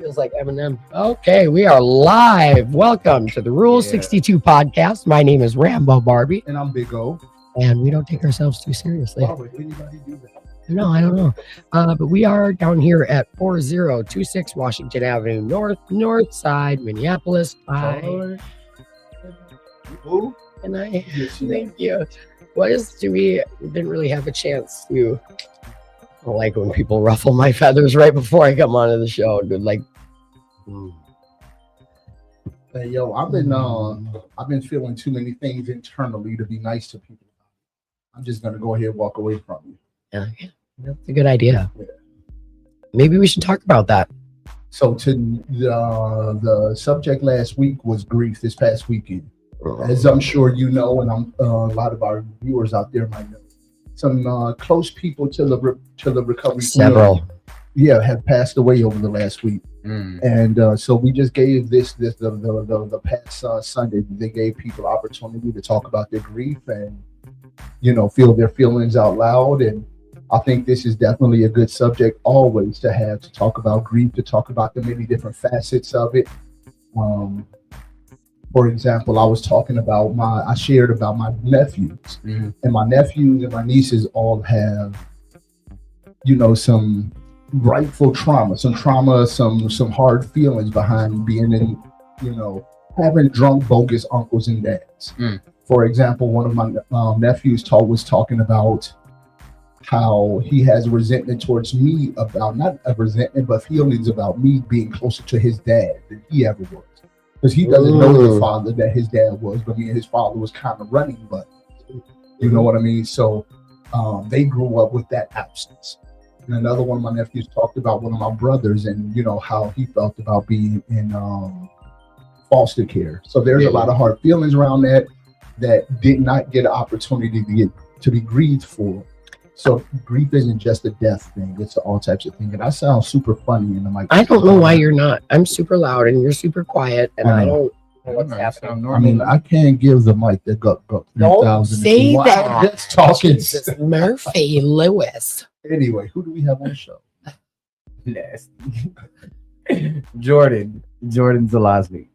Feels like Eminem. Okay, we are live. Welcome to the Rule 62 podcast. My name is Rambo Barbie. And I'm Big O. And we don't take ourselves too seriously. Why would anybody do that? No, I don't know. But we are down here at 4026 Washington Avenue North Side, Minneapolis. Hi. Who? And I thank you. We didn't really have a chance to. I like when people ruffle my feathers right before I come onto the show. Dude, like, Hey, yo, I've been feeling too many things internally to be nice to people. I'm just gonna go ahead and walk away from you. Yeah, that's a good idea. Yeah. Maybe we should talk about that. So the subject last week was grief. This past weekend, as I'm sure you know, and a lot of our viewers out there might know, some close people to the recovery. Several. Have passed away over the last week. And so we just gave the past Sunday, they gave people opportunity to talk about their grief and, feel their feelings out loud. And I think this is definitely a good subject always to have, to talk about grief, to talk about the many different facets of it. For example, I shared about my nephews, and my nephews and my nieces all have, some rightful trauma, some hard feelings behind being in, having drunk, bogus uncles and dads. For example, one of my nephews was talking about how he has resentment towards me about, not a resentment, but feelings about me being closer to his dad than he ever was. Because he doesn't know the father that his dad was, but me and his father was kind of running, but you know what I mean? So they grew up with that absence. And another one of my nephews talked about one of my brothers and, how he felt about being in foster care. So there's a lot of hard feelings around that did not get an opportunity to be grieved for. So grief isn't just a death thing; it's all types of things. And I sound super funny in the mic. I don't know why you're not. I'm super loud and you're super quiet, and I don't know what's happening. I mean, I can't give the mic the go 3,000. Don't say that. Just talking. Jesus, Murphy Lewis. Anyway, who do we have on the show? Jordan Zelazny.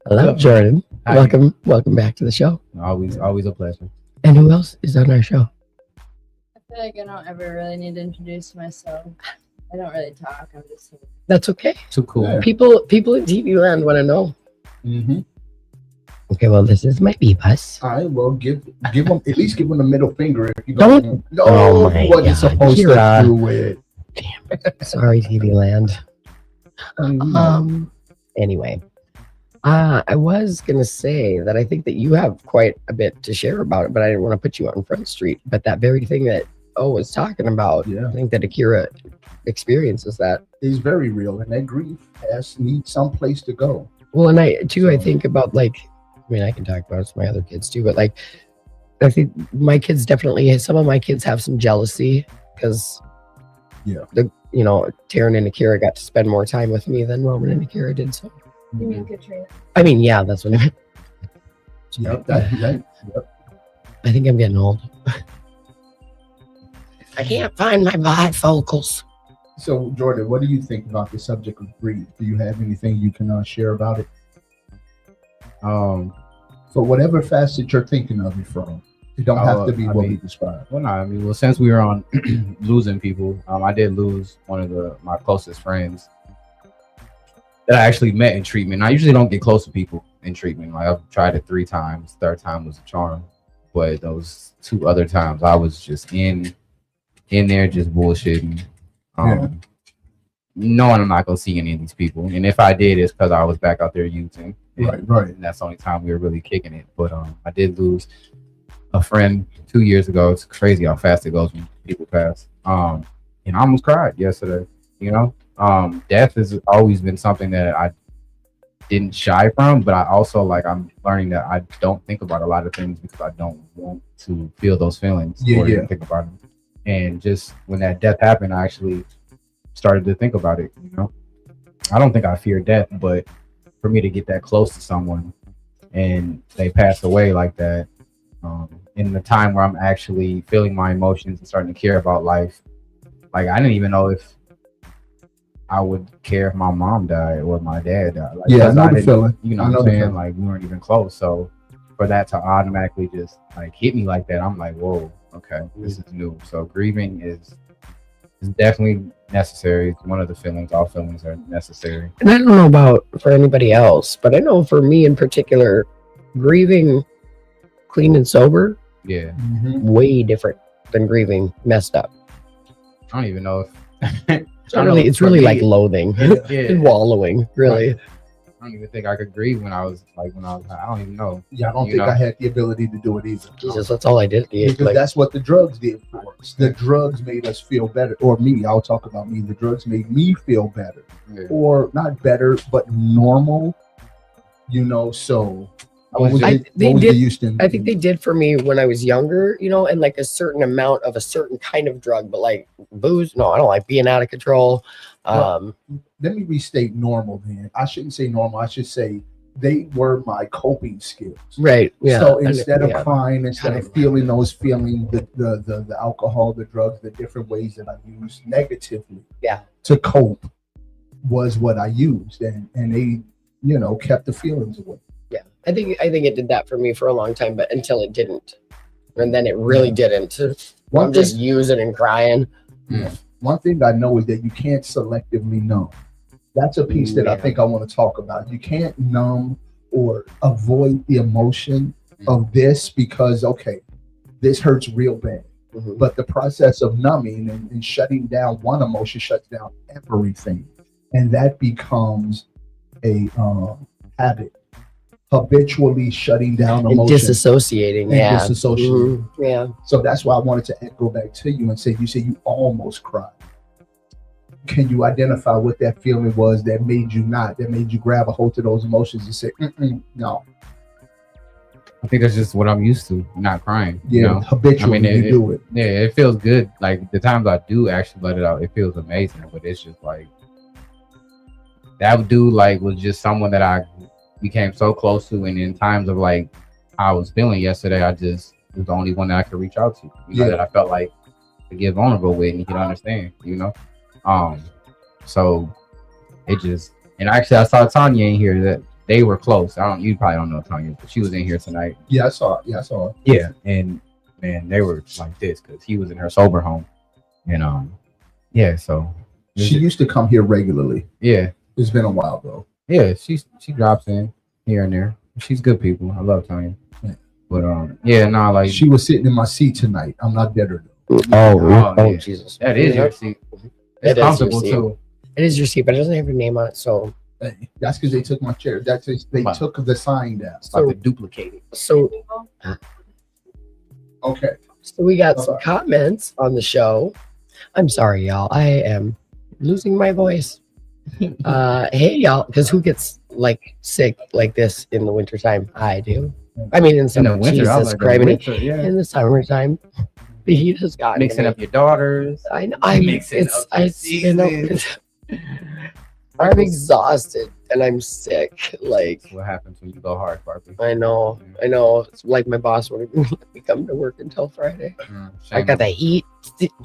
Hello, Jordan. Hi. Welcome back to the show. Always a pleasure. And who else is on our show? I feel like I don't ever really need to introduce myself. I don't really talk. I'm just here. That's okay. Too cool. Yeah. People in TV land want to know. Okay, well, this is my B-bus. All right, well, give them at least give them the middle finger if you don't. No, Oh my wasn't God, supposed to do it. Damn. Sorry, TV land. Anyway, I was gonna say that I think that you have quite a bit to share about it, but I didn't want to put you on Front Street. But that very thing that was talking about, I think that Akira experiences that. It's very real, and that grief needs some place to go. Well, and I think about I can talk about it to my other kids too, but I think my kids some of my kids have some jealousy because Taryn and Akira got to spend more time with me than Roman and Akira did. So You mean Katrina? I mean, yeah, that's what I meant. Yep. I think I'm getting old. I can't find my bifocals. So, Jordan, what do you think about the subject of grief? Do you have anything you can share about it? For whatever facet you're thinking of it from. It don't have to be we described. Well, since we were on losing people, I did lose one of my closest friends that I actually met in treatment. I usually don't get close to people in treatment. I've tried it 3 times. Third time was a charm. But those 2 other times, I was just in there just bullshitting. Knowing I'm not going to see any of these people. And if I did, it's because I was back out there using. Right. And that's the only time we were really kicking it. But I did lose a friend 2 years ago. It's crazy how fast it goes when people pass. And I almost cried yesterday, Death has always been something that I didn't shy from, but I also I'm learning that I don't think about a lot of things because I don't want to feel those feelings or even think about them. And just when that death happened, I actually started to think about it. I don't think I fear death, but for me to get that close to someone and they pass away like that, in the time where I'm actually feeling my emotions and starting to care about life, I didn't even know if I would care if my mom died or my dad died. Like, Yeah, I 'cause know the didn't- feeling. You know I what know I'm the saying? feeling. Like we weren't even close. So for that to automatically just like hit me like that, I'm like, whoa, okay, this is new. So grieving is definitely necessary. It's one of the feelings. All feelings are necessary. And I don't know about for anybody else, but I know for me in particular, grieving clean and sober, Yeah. way different than grieving messed up. I don't even know if It's really like loathing Yeah. and wallowing, really. I don't even think I could grieve when I was high. I don't even know. Yeah, I don't You think know? I had the ability to do it either. Jesus, that's all I did. Because Like, that's what the drugs did for us. The drugs made us feel better, or me. I'll talk about me. The drugs made me feel better, Yeah. or not better, but normal. You know, so what was I- it- they what was did- the Houston? I think they did for me when I was younger, and like a certain amount of a certain kind of drug, but like booze, no, I don't like being out of control. Let me restate normal. Then I shouldn't say normal. I should say they were my coping skills. Right. Yeah. So instead of yeah. crying, instead God, of feeling those feelings, the alcohol, the drugs, the different ways that I used negatively, Yeah. to cope, was what I used, and they, kept the feelings away. Yeah. I think it did that for me for a long time, but until it didn't. And then it really didn't. I'm just using and crying. One thing I know is that you can't selectively numb. That's a piece that I think I want to talk about. You can't numb or avoid the emotion of this because, okay, this hurts real bad. Mhm. But the process of numbing and shutting down one emotion shuts down everything. And that becomes a habit. Habitually shutting down And emotion. disassociating. And Yeah. disassociating. Yeah. So that's why I wanted to go back to you and say, you say you almost cried. Can you identify what that feeling was that made you grab a hold of those emotions and say, no? I think that's just what I'm used to, not crying. Yeah, You know? habitually you do it. Yeah, it feels good. Like the times I do actually let it out, it feels amazing. But it's just like that dude was just someone that I became so close to, and in times of like how I was feeling yesterday, I just was the only one that I could reach out to. That I felt like to get vulnerable with, and he could understand. So it just, and actually I saw Tanya in here that they were close. You probably don't know Tanya, but she was in here tonight. Yeah, I saw it. Yeah, and man, they were like this because he was in her sober home, and yeah. So she used to come here regularly. Yeah, it's been a while though. Yeah, she drops in here and there. She's good people. I love Tanya. Yeah. But she was sitting in my seat tonight. I'm not better though. Oh, Jesus. That is your seat. It's comfortable too. It is your seat, but it doesn't have your name on it, so that's because they took my chair. They took the sign down. So they duplicated. So okay. So we got some comments on the show. I'm sorry, y'all. I am losing my voice. Hey, y'all, because who gets sick like this in the wintertime? I do. I mean, in the winter, Jesus Christ, in the summertime, the heat has gotten mixing up your daughters. I know. I'm exhausted and I'm sick. That's what happens when you go hard, Barbie. I know. It's like my boss won't even let me come to work until Friday. I got the heat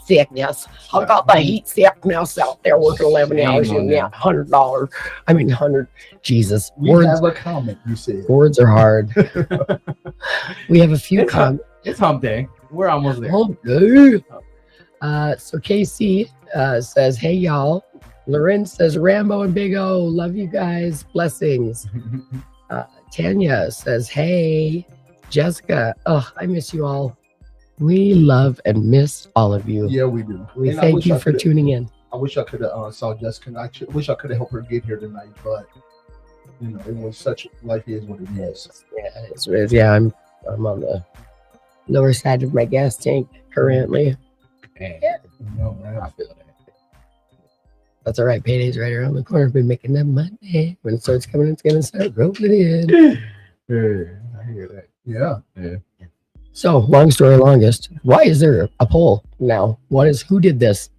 sickness. I got the heat sickness out there working 11 hours and $100. I mean, 100. Jesus. We have a comment, you said. Words are hard. We have a few comments. It's hump day. We're almost there. Hump day. So Casey says, hey, y'all. Loren says, Rambo and Big O, love you guys. Blessings. Tanya says, hey. Jessica, I miss you all. We love and miss all of you. Yeah, we do. We thank you for tuning in. I wish I could have saw Jessica. I wish I could have helped her get here tonight, but it was such life is what it is. Yeah, I'm on the lower side of my gas tank currently. Man, I feel that. That's all right. Payday's right around the corner. Been making that money. When it starts coming, it's gonna start rolling in. Yeah, I hear that. Yeah. So, long story longest, why is there a poll now? Who did this?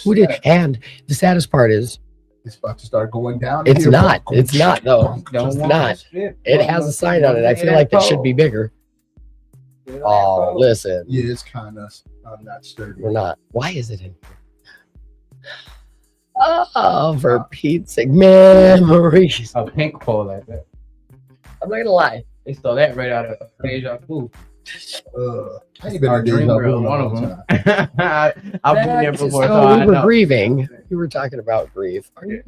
Who did? And the saddest part is, it's about to start going down. It's not. It's not though. It's not. It has a sign on it. I feel like it should be bigger. Oh, listen. Yeah, it's kind of not sturdy. We're not. Why is it in here? Oh, for Pete's sake, memories. A pink pole like that. I'm not gonna lie. They stole that right out of Deja Vu. I ain't been Our in dream Deja girl, Vu in a one of long them. time. I've been there before, so So I we were know. grieving. You were talking about grief. Are you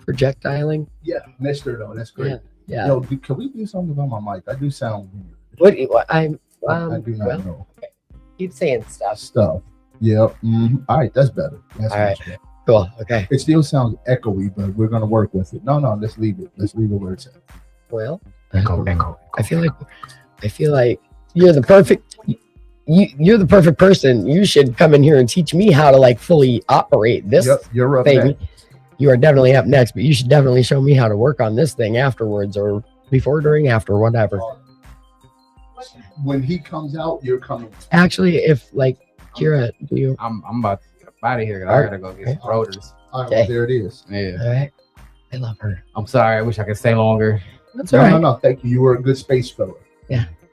projectiling? Yeah, Mister though, that's great. Yeah. Yo, can we do something about my mic? I do sound weird. What I'm I do not well, know keep saying stuff. stuff. Yeah. All right, that's better. That's All right. much better. Cool. Okay. It still sounds echoey, but we're gonna work with it. No, let's leave it. Let's leave it where it's at. Well, Echo. I feel like you're the perfect. You're the perfect person. You should come in here and teach me how to like fully operate this Yep, you're up thing. next. You are definitely up next, but you should definitely show me how to work on this thing afterwards, or before, during, after, whatever. When he comes out, you're coming. Actually, if like Kira, do you? I'm about to get up out of here. 'Cause I gotta go get some rotors. All right, Okay. well, there it is. Yeah. All right. I love her. I'm sorry. I wish I could stay longer. That's No, all right. no. Thank you. You were a good space filler.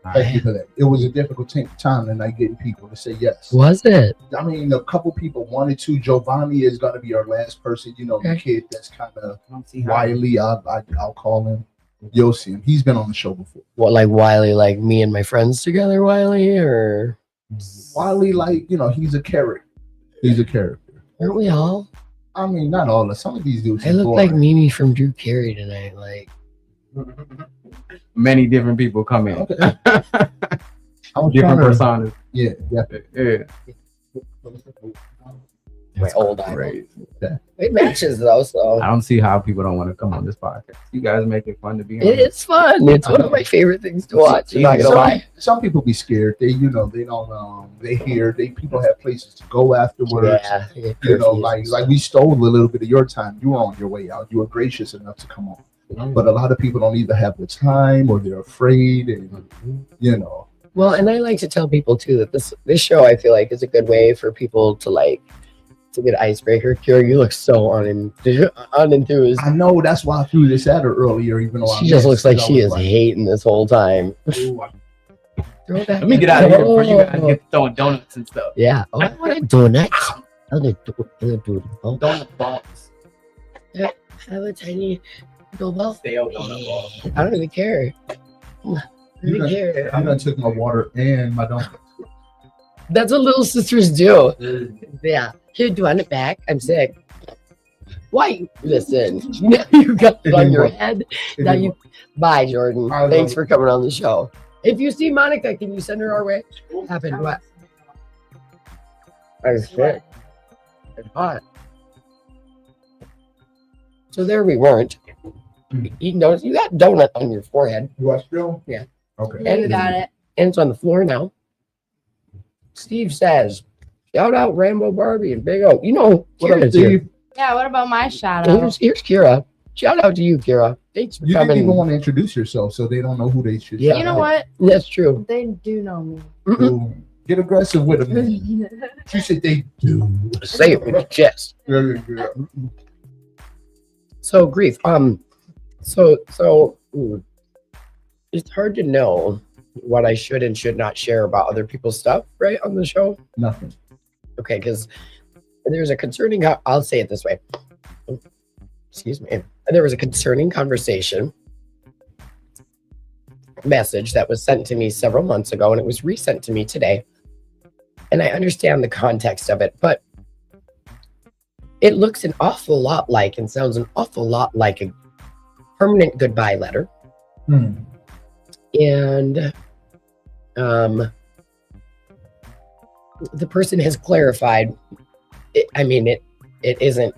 All Thank right. you for that. It was a difficult time tonight getting people to say yes. Was it? I mean, a couple people wanted to. Giovanni is going to be our last person. You know, the Okay. kid that's kind of I don't see how. wily. I'll call him. You'll see him. He's been on the show before. What, like Wiley, like me and my friends together, Wiley, or Wily, like, you know, he's a character. He's a character. aren't we all? I mean, not all of some of these dudes. I are look like boring. Mimi from Drew Carey tonight. Like, Many different people come in. Okay. I was Different trying to- personas. Yeah, yeah. Yeah. my old idol. Great. It matches though, so I don't see how people don't want to come on this podcast. You guys make it fun to be on. it's fun. It's one of my favorite things to watch. I'm not gonna lie. Some people be scared. They, you know, they don't. People have places to go afterwards. Yeah, You know, like we stole a little bit of your time. You were on your way out. You were gracious enough to come on. But a lot of people don't either have the time or they're afraid, and you know. Well, and I like to tell people too that this show I feel like is a good way for people to like. It's a good icebreaker. Kira, you look so unenthused. I know that's why I threw this at her earlier, even though She just looks like she is hating this whole time. Throw that Let me get out of here before you guys get throwing donuts and stuff. Yeah. Oh, I want a donut. I want a donut. Oh, Donut balls. I have a tiny donut. Stale donut balls. I don't even care. I don't even care. I'm gonna take my water and my donut. That's what little sisters do. Yeah. Here, do you want it back? I'm sick. Why? Listen. Now you got it on your head. Now you. Bye, Jordan. I Thanks love for coming on the show. If you see Monica, can you send her our way? What happened? What? I was sick. It's hot. So there we weren't. Eating donuts. You got donut on your forehead. You are still? Yeah. Okay. Yeah, you got it. And it's on the floor now. Steve says, shout out Rambo Barbie and Big O. You know, What up, Kira's here. Steve? Yeah, what about my shout out? Here's Kira. Shout out to you, Kira. Thanks for You didn't coming. even want to introduce yourself, so they don't know who they should. Yeah. You know what? That's true. They do know me. Mm-mm. Get aggressive with them. She said they do. Say it with your chest. Yeah. So grief. It's hard to know what I should and should not share about other people's stuff, right, on the show. Nothing. Okay, because there's a concerning. I'll say it this way. Excuse me. There was a concerning conversation message that was sent to me several months ago, and it was resent to me today. And I understand the context of it, but it looks an awful lot like and sounds an awful lot like a permanent goodbye letter. And the person has clarified. It isn't.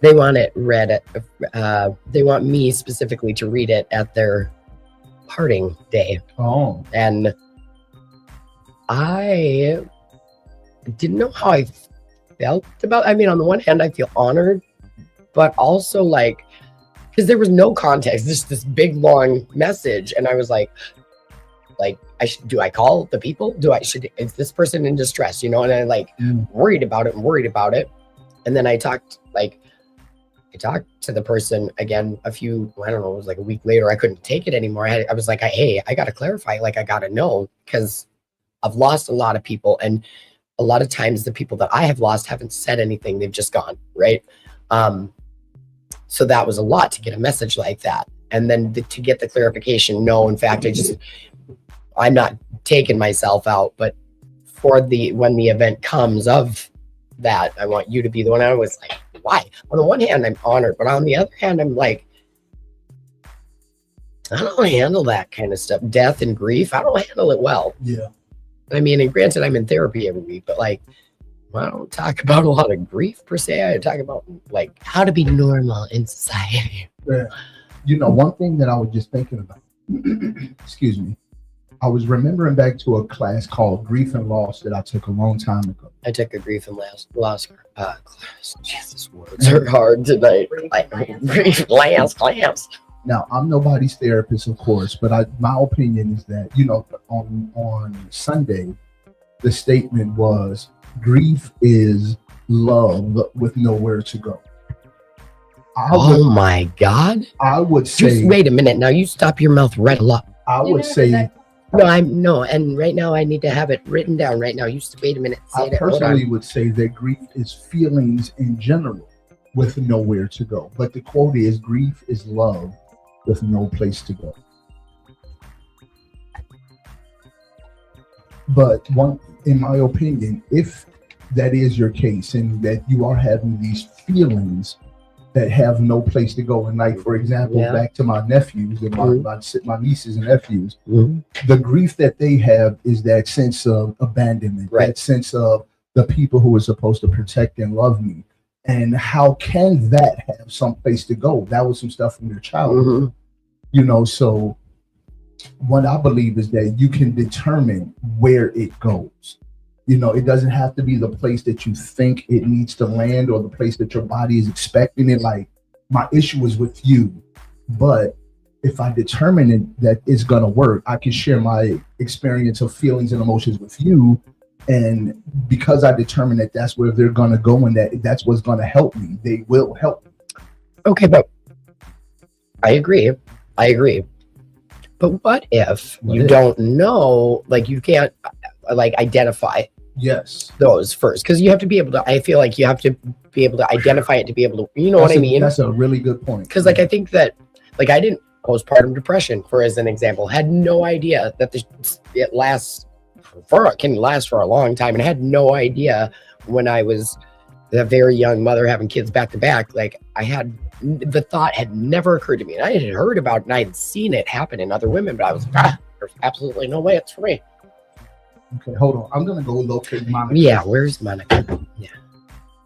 They want it read. They want me specifically to read it at their parting day, Oh. and I didn't know how I felt about. On the one hand, I feel honored, but also like, because there was no context, just this big long message, and I was like, do I call the people? Is this person in distress? And I worried about it. And then I talked to the person again it was like a week later. I couldn't take it anymore. I was like, hey, I got to clarify. I got to know, because I've lost a lot of people. And a lot of times the people that I have lost haven't said anything. They've just gone, right? So that was a lot to get a message like that. And then to get the clarification, no, in fact, I'm not taking myself out, but when the event comes of that, I want you to be the one. I was like, why? On the one hand, I'm honored, but on the other hand, I'm like, I don't handle that kind of stuff. Death and grief, I don't handle it well. Yeah. I mean, and granted, I'm in therapy every week, but like, I don't talk about a lot of grief per se. I talk about like how to be normal in society. Yeah. You know, one thing that I was just thinking about, excuse me, I was remembering back to a class called Grief and Loss that I took a long time ago. I took a grief and loss class. Jesus, words are hard tonight. Like, grief, class. Now, I'm nobody's therapist, of course, but my opinion is that, you know, on Sunday, the statement was, grief is love with nowhere to go. My God. I would say. Just wait a minute. Now you stop your mouth right a lot. I would say. No, and right now I need to have it written down right now. You wait a minute. I personally would say that grief is feelings in general with nowhere to go. But the quote is, grief is love with no place to go. But in my opinion, if that is your case and that you are having these feelings that have no place to go, and like, for example, back to my nephews and my nieces and nephews, the grief that they have is that sense of abandonment, that sense of the people who are supposed to protect and love me. And how can that have some place to go? That was some stuff from their childhood, you know. So what I believe is that you can determine where it goes. You know, it doesn't have to be the place that you think it needs to land or the place that your body is expecting it. Like, my issue is with you, but if I determine that it's going to work, I can share my experience of feelings and emotions with you. And because I determine that that's where they're going to go and that's what's going to help me, they will help me. Okay, but I agree. But what if you don't know, like you can't like identify those first? Because you have to be able to, I feel like you have to be able to identify it to be able to, you know what I mean? That's a really good point. Because like, I think that, like, I didn't postpartum depression, for as an example, had no idea that it can last for a long time, and I had no idea when I was a very young mother having kids back to back. Like, the thought had never occurred to me, and I had heard about it and I had seen it happen in other women, but I was like, there's absolutely no way it's for me. Okay, hold on. I'm gonna go locate Monica. Yeah, where's Monica? Yeah,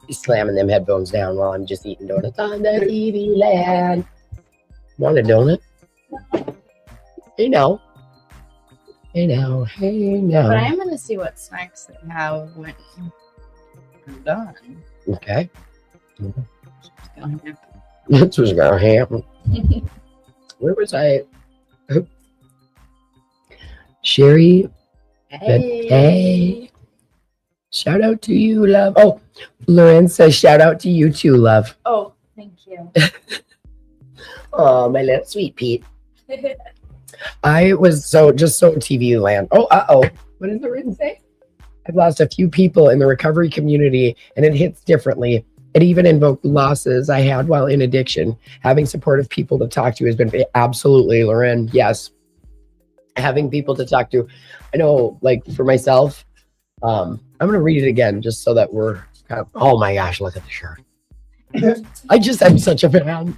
he's slamming them headphones down while I'm just eating donuts on the TV land. Want a donut? Hey now. But I am gonna see what snacks they have when I'm done. Okay. That's what's gonna happen. Where was I? Sherry. Hey. Shout out to you, love. Oh, Lauren says shout out to you too, love. Oh, thank you. Oh, my little sweet Pete. I was just so TV land. Oh, what did the written say? I've lost a few people in the recovery community, and it hits differently. It even invoked losses I had while in addiction. Having supportive people to talk to has been absolutely, Lauren. Yes. Having people to talk to. I know, like, for myself, I'm going to read it again just so that we're kind of, oh my gosh, look at the shirt. I'm such a fan.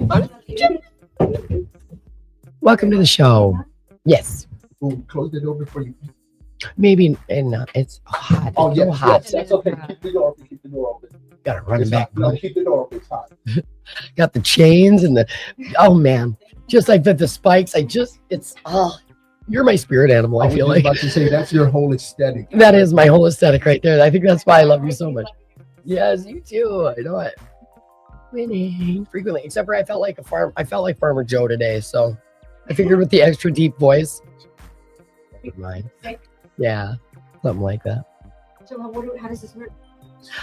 Welcome to the show. Yes. We'll close the door before you. Maybe, and it's hot. Oh, yeah, hot. That's okay. Keep the door open. Gotta run it back. No, keep the door open. It's hot. Got the chains and oh man, just like the spikes. You're my spirit animal. I feel like. I was about to say, that's your whole aesthetic. That is my whole aesthetic right there. I think that's why I love you so much. Yes, you too. I know it. Winning frequently, except for I felt like Farmer Joe today. So I figured with the extra deep voice. Mine. Yeah, something like that. So how does this work?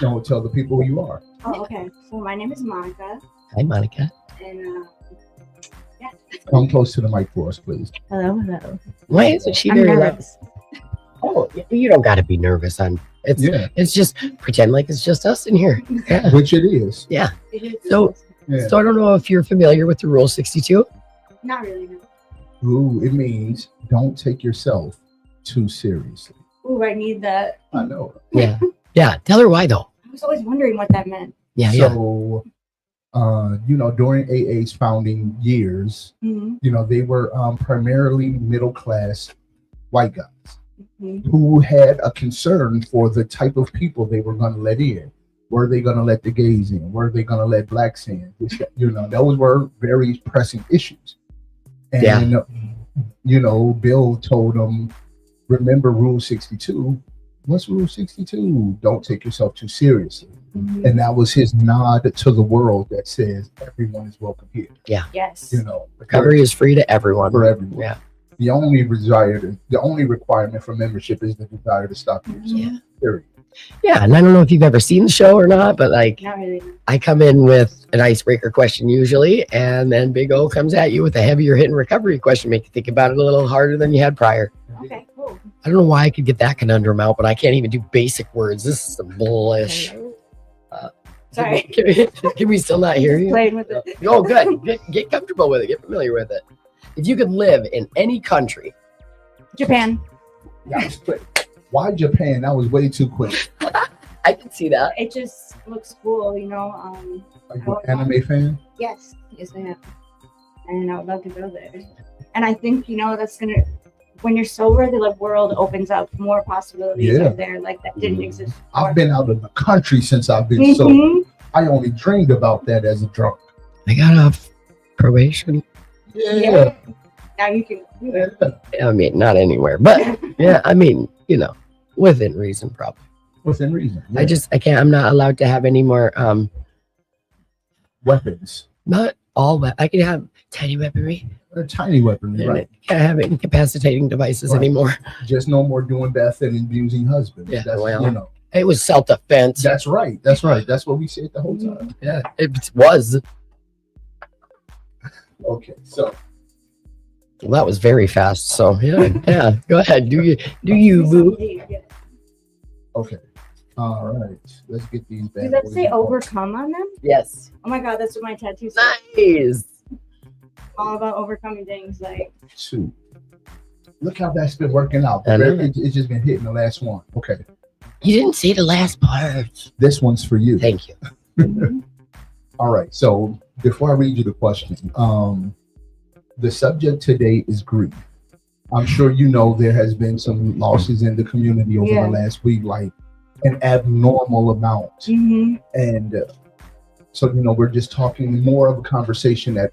No, tell the people who you are. Oh, okay. So my name is Monica. Hi, Monica. And yeah. Come close to the mic for us, please. Hello. Why isn't she I'm very nervous. Oh, you don't got to be nervous on It's just pretend like it's just us in here. Yeah. Which it is. Yeah. It is So- Yeah. So I don't know if you're familiar with the Rule 62. not really. No. Ooh, it means don't take yourself too seriously. Ooh, I need that. I know. Yeah. Yeah. Tell her why though. I was always wondering what that meant. Yeah. Yeah. So, during AA's founding years, Mm-hmm. they were primarily middle class white guys Mm-hmm. who had a concern for the type of people they were going to let in. Were they going to let the gays in? Were they going to let blacks in? Those were very pressing issues. And, Bill told them, remember Rule 62. What's Rule 62? Don't take yourself too seriously. Mm-hmm. And that was his nod to the world that says everyone is welcome here. Yes. Recovery is free to everyone. for everyone. Yeah. The only requirement for membership is the desire to stop yourself. Yeah. Period. Yeah. And I don't know if you've ever seen the show or not, but like Not really. I come in with an icebreaker question usually, and then Big O comes at you with a heavier hitting recovery question, make you think about it a little harder than you had prior. Okay, cool. I don't know why I could get that conundrum out, but I can't even do basic words. This is some bullish. Sorry. Can we still not hear you? Playing with it. Oh, good. Get comfortable with it. Get familiar with it. If you could live in any country, Japan. That was quick. Why Japan? That was way too quick. I can see that. It just looks cool, Like what, anime fan? Yes, I am. And I would love to go there. And I think, that's gonna, when you're sober, the world opens up more possibilities Yeah. out there like that didn't exist I've before. been out of the country since I've been sober. Mhm. I only dreamed about that as a drunk. I got off probation. Yeah. Now you can do it. I mean, not anywhere, but yeah, I mean, within reason, probably. Within reason. Yeah. I can't. I'm not allowed to have any more. Weapons. Not all. I can have tiny weaponry. A tiny weapon, And right? I can't have incapacitating devices Right. anymore. Just no more doing bad and abusing husbands. Yeah, That's, well. It was self-defense. That's right. That's right. That's what we said the whole time. Yeah, it was. Okay, so Well, that was very fast. So yeah. Go ahead. Do you, boo? Yeah. okay. All right. Let's get these Does bad that boys say in. overcome on them? Yes. Oh my god, that's what my tattoo says. Nice. All about overcoming things like Two. Look how that's been working out. I know. It's just been hitting the last one. Okay. You didn't say the last part. This one's for you. Thank you. All right. So before I read you the question, the subject today is grief. I'm sure there has been some losses in the community over Yeah. the last week, like an abnormal amount. And so, we're just talking more of a conversation that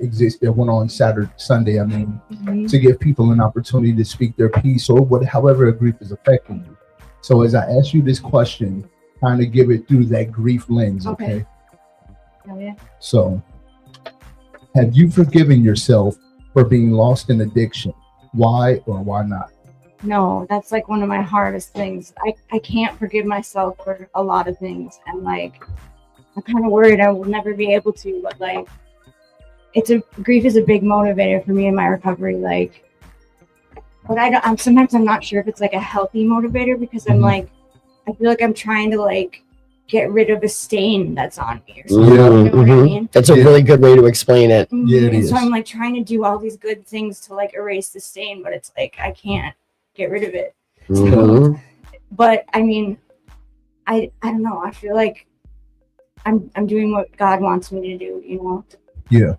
went on Sunday, to give people an opportunity to speak their piece or however grief is affecting you. So as I ask you this question, kind of give it through that grief lens, okay? Oh yeah. So, have you forgiven yourself for being lost in addiction? Why or why not? No, that's like one of my hardest things. I can't forgive myself for a lot of things, and I'm kind of worried I will never be able to. But grief is a big motivator for me in my recovery. But I'm sometimes I'm not sure if it's a healthy motivator because I'm I feel like I'm trying to get rid of a stain that's on me or something. You know what I mean? That's a really good way to explain it. Yeah, it And is. so I'm trying to do all these good things to erase the stain, but it's I can't get rid of it. Mhm. But I don't know. I feel like I'm doing what God wants me to do, Yeah.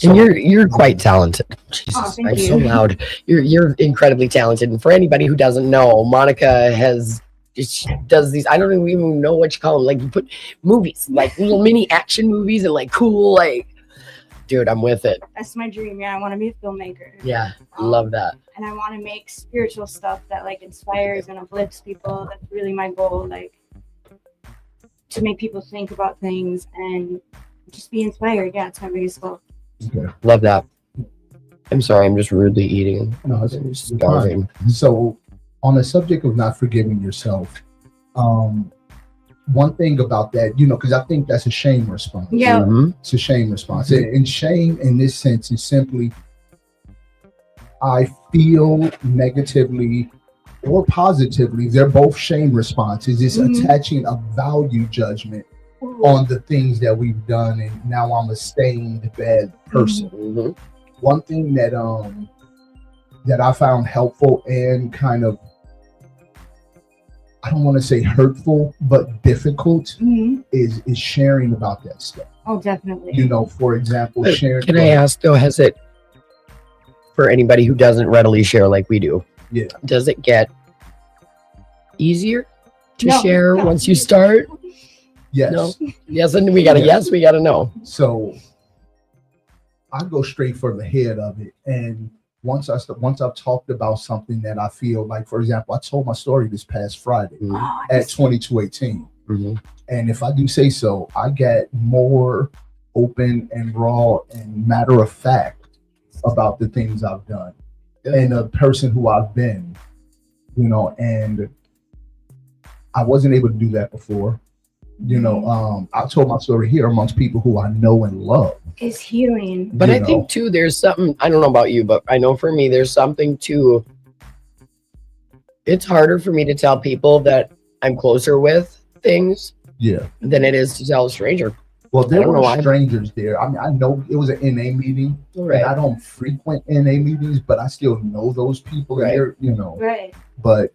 And you're quite talented. Jesus, Oh, thank I'm you. so loud. You're incredibly talented. And for anybody who doesn't know, Monica she does these. I don't even know what you call them. You put movies, little mini action movies, and cool. Dude, I'm with it. That's my dream. Yeah, I want to be a filmmaker. Yeah, love that. And I want to make spiritual stuff that inspires and uplifts people. That's really my goal. To make people think about things and just be inspired. Yeah, it's my biggest goal. Okay. Love that. I'm sorry, I'm just rudely eating. No, I'm starving. So, on the subject of not forgiving yourself, one thing about that, because I think that's a shame response. Yeah. Mhm. It's a shame response. And shame in this sense is simply, I feel negatively or positively, they're both shame responses. It's Mhm. attaching a value judgment on the things that we've done, and now I'm a stained bad person. Mhm. One thing that I found helpful and kind of, I don't want to say hurtful, but difficult Mhm. is sharing about that stuff. Oh, definitely. You know, for example, sharing. Can I ask though, has it, for anybody who doesn't readily share like we do, Yeah. does it get easier to No, share no. once you start? Yes. No. Yes, and we gotta Yes. we gotta know. So I go straight for the head of it, and once I've talked about something that I feel like, for example, I told my story this past Friday Mhm. Oh, at 2218, Mhm. and if I do say so, I get more open and raw and matter of fact about the things I've done and the person who I've been, you know, and I wasn't able to do that before. You know, I told my story here amongst people who I know and love. It's healing. But You I know. think too, there's something, I don't know about you, but I know for me, there's something to, it's harder for me to tell people that I'm closer with things Yeah. than it is to tell a stranger. Well, I there don't know were why. strangers there. I mean, I know it was an NA meeting, and I don't frequent NA meetings, but I still know those people. And Right. they're, you know, Right. but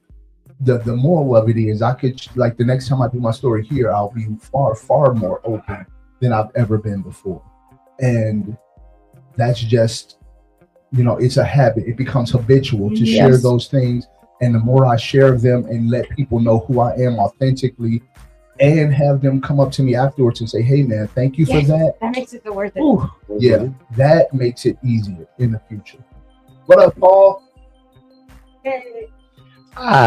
the moral of it is, I could, like, the next time I do my story here, I'll be far more open than I've ever been before, and that's just, you know, it's a habit. It becomes habitual to share Yes. those things, and the more I share them and let people know who I am authentically, and have them come up to me afterwards and say, "Hey, man, thank you for Yes. that." That makes it so worth it. Ooh, yeah, that makes it easier in the future. What up, Paul? Hey.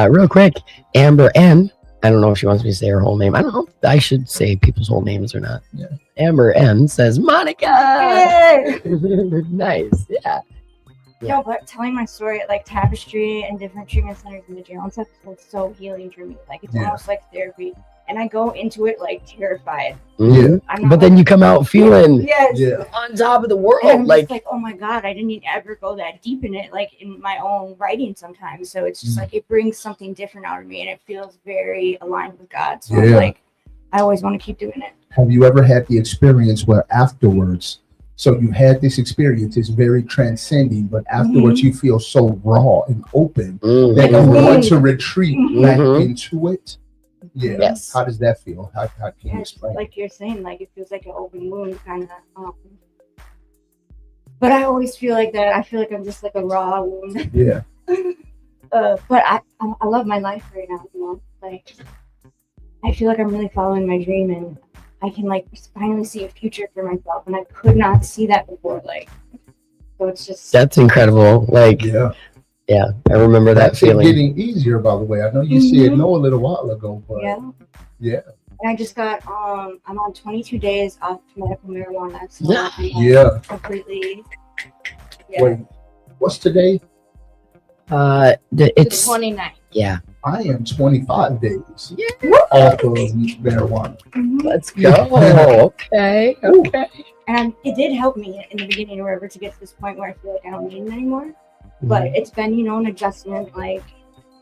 Real quick, Amber N. I don't know if she wants me to say her whole name. I don't know if I should say people's whole names or not. Yeah. Amber N says Monica. Hey. Nice. Yeah. No, but telling my story at like Tapestry and different treatment centers in the jail and stuff was so healing for me. Like it's Yeah. almost like therapy. And I go into it like terrified. Mhm. I'm not But then like- you come out feeling Yes. Yeah, on top of the world. And I'm Like, just like, oh my God, I didn't ever go that deep in it, like in my own writing sometimes. So it's just like it brings something different out of me and it feels very aligned with God. So I'm Yeah. like, I always want to keep doing it. have you ever had the experience where afterwards, so you had this experience, it's very transcending, but afterwards you feel so raw and open that you mhm. want to retreat back Mhm. into it? Yeah. Yes. How does that feel? How can you Yeah, explain? like you're saying, like it feels like an open wound kind of. But I always feel like that. I feel like I'm just like a raw wound. Yeah. But I love my life right now. You know, like I feel like I'm really following my dream, and I can like finally see a future for myself, and I could not see that before. Like, so it's just That's incredible. Like, Yeah. yeah, I remember that That's feeling. getting easier, by the way. I know you said no a little while ago, but yeah. yeah. And I just got I'm on 22 days off medical marijuana. So Yeah. I'm, like, Yeah. completely. Yeah. Wait, what's today? It's 29. yeah. I am 25 days Yeah. off of marijuana. Mhm. Let's go. Okay. Okay. And it did help me in the beginning, or whatever, to get to this point where I feel like I don't need it anymore. But it's been, you know, an adjustment. Like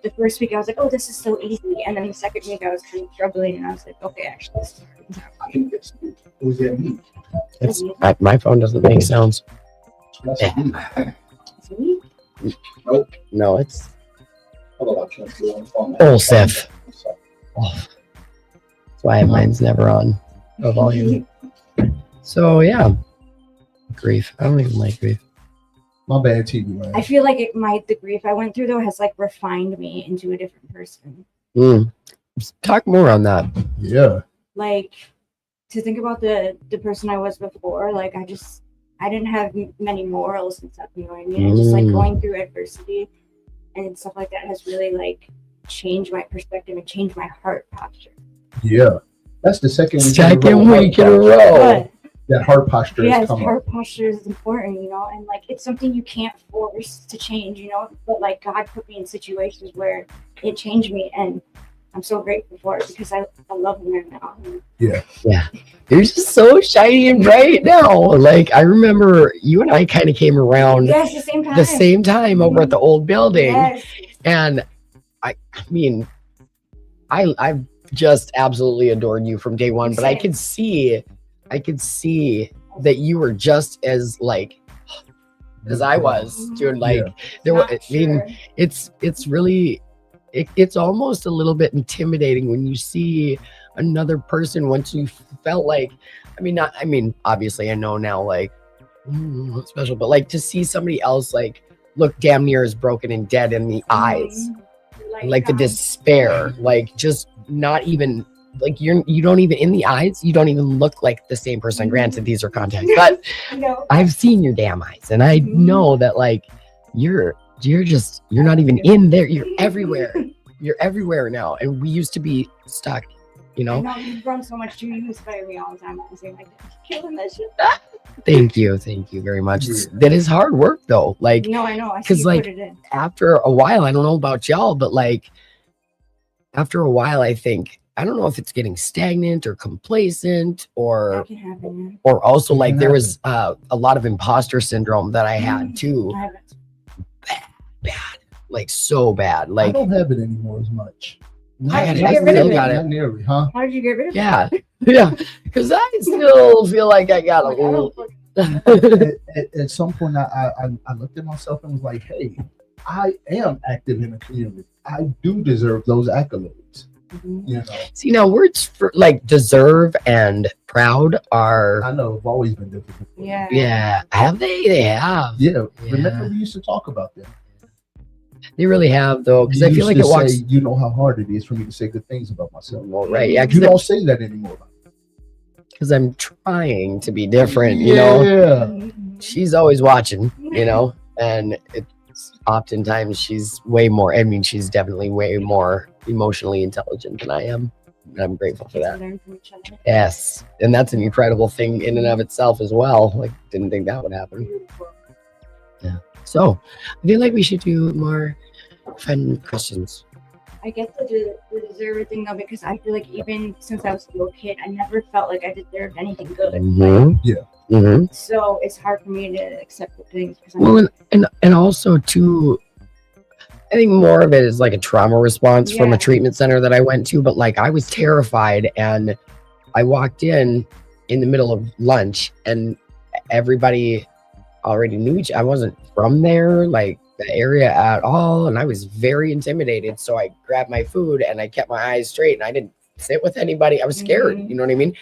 the first week, I was like, "Oh, this is so easy," and then the second week, I was kind of struggling, and I was like, "Okay, actually, this is hard." I think it's was that me? It's my phone doesn't make sounds. That's Yeah. me. It's me. No, it's Hold on, I can't do it on the phone. Oh, Seth. off. That's why mine's never on the volume. So yeah, grief. I don't even like grief. My bad, TV man. I feel like the grief I went through though has like refined me into a different person. Talk more on that. Yeah. Like to think about the person I was before, like I didn't have many morals and stuff, you know what I mean? And just like going through adversity and stuff like that has really like changed my perspective and changed my heart posture. Yeah. That's the second week Week in a row. But that heart posture has yes, come up. heart posture is important, you know, and like it's something you can't force to change, you know, but like God put me in situations where it changed me, and I'm so grateful for it because I love him right now. Yeah. You're just so shiny and bright now. Like I remember you and I kind of came around Yes, the same time. the same time over at the old building. Yes. And I mean, I've just absolutely adored you from day one, but I could see that you were just as like as I was, dude. Like there were, I mean, it's really, it's almost a little bit intimidating when you see another person once you felt like, I mean, not, I mean, obviously I know now, like, special, but like to see somebody else like look damn near as broken and dead in the eyes, like the despair, like just not even like you don't even in the eyes, you don't even look like the same person. Granted, these are contacts, but I've seen your damn eyes, and I know that like you're not even in there. You're everywhere. You're everywhere now, and we used to be stuck. You know. I know you've grown so much too. You inspire me all the time. I say like, killing that shit. Thank you very much. That is hard work though. Like, no, I know. Because like after a while, I don't know about y'all, but like after a while, I think, I don't know if it's getting stagnant or complacent or also like there was a lot of imposter syndrome that I had too. Bad, like so bad. Like I don't have it anymore as much. I still got it. Not nearly, huh? How did you get rid of it? Yeah, because I still feel like I got a little. At some point, I looked at myself and was like, "Hey, I am active in the community. I do deserve those accolades." You know. See, now words for like deserve and proud are. I know, have always been difficult. Yeah. Have they? They have. Yeah. Remember we used to talk about that. They really have though, because I feel like it walks. You know how hard it is for me to say good things about myself. Well, right? Yeah. You don't say that anymore. Because I'm trying to be different. You know. She's always watching. You know, and it's oftentimes she's way more. I mean, she's definitely way more emotionally intelligent than I am. And I'm grateful for that. Learn from each other. Yes, and that's an incredible thing in and of itself as well. Like, didn't think that would happen. Yeah. So, I feel like we should do more fun questions. I get the deserve thing though, because I feel like even since I was a little kid, I never felt like I deserved anything good. So it's hard for me to accept the things. Well, and also too, I think more of it is like a trauma response from a treatment center that I went to. But like I was terrified, and I walked in the middle of lunch, and everybody already knew I wasn't from there, like the area at all, and I was very intimidated. So I grabbed my food and I kept my eyes straight, and I didn't sit with anybody. I was scared, you know what I mean?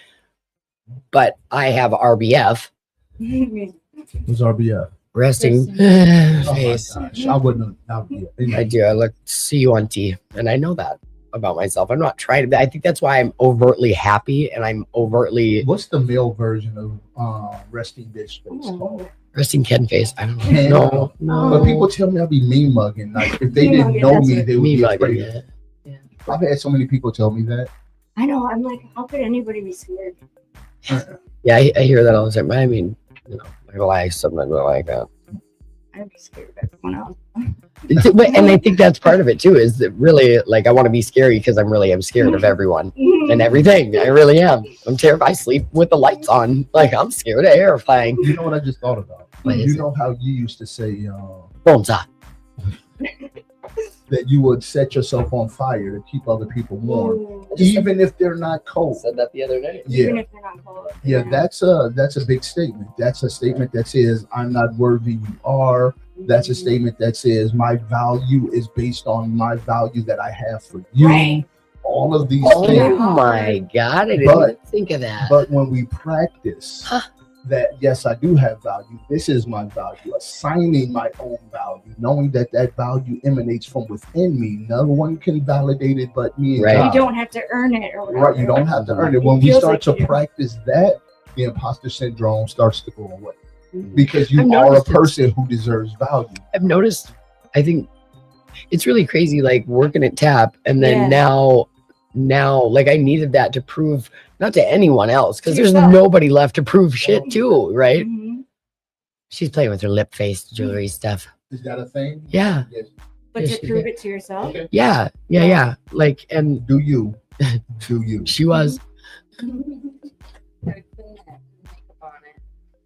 But I have RBF. What's RBF? Resting face. I wouldn't. I do. I see you on T, and I know that about myself. I'm not trying to. I think that's why I'm overtly happy, and I'm overtly. What's the male version of resting bitch face called? Resting Ken face. I don't know. No. But people tell me I'll be mean mugging. Like if they didn't know me, they would be afraid. Yeah. I've had so many people tell me that. I know. I'm like, how could anybody be scared? Yeah, I hear that all the time. I mean, you know, I like sometimes I like that. I'd be scared of everyone else. And I think that's part of it too, is that really like I want to be scary because I'm scared of everyone and everything. I really am. I'm terrified. I sleep with the lights on. Like I'm scared of terrifying. You know what I just thought about? You know how you used to say that you would set yourself on fire to keep other people warm, even if they're not cold. I said that the other day. Even if they're not cold. Yeah, that's a big statement. That's a statement that says I'm not worthy, you are. That's a statement that says my value is based on my value that I have for you. Right. All of these things. Oh my God, I didn't even think of that. But when we practice that, yes, I do have value. This is my value. Assigning my own value, knowing that that value emanates from within me. No one can validate it but me. Right. God. You don't have to earn it. Or whatever. Right. You don't have to earn it. When we start to practice that, the imposter syndrome starts to go away. Because you are a person who deserves value. I've noticed, I think it's really crazy, like working at TAP, and then now, like I needed that to prove, not to anyone else, because there's nobody left to prove shit to, right? She's playing with her lip face jewelry stuff. Is that a thing? Yeah. But to prove it to yourself? Okay. Yeah. Like, and do you? She was.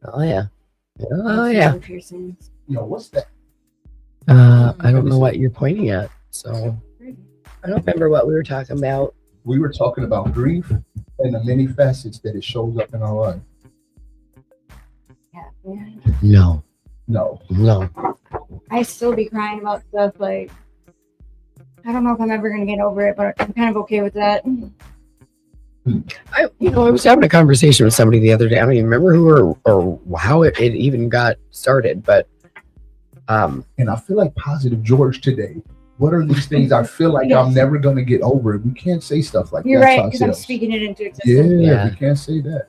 Oh yeah. What's that? I don't know what you're pointing at. So I don't remember what we were talking about. We were talking about grief and the many facets that it shows up in our life. Yeah. No. No. I still be crying about stuff like I don't know if I'm ever gonna get over it, but I'm kind of okay with that. I was having a conversation with somebody the other day. I don't even remember who or how it even got started, but And I feel like Positive George today. What are these things I feel like I'm never gonna get over it? We can't say stuff like You're that. right, to because I'm ourselves. speaking it into existence. Yeah, we can't say that.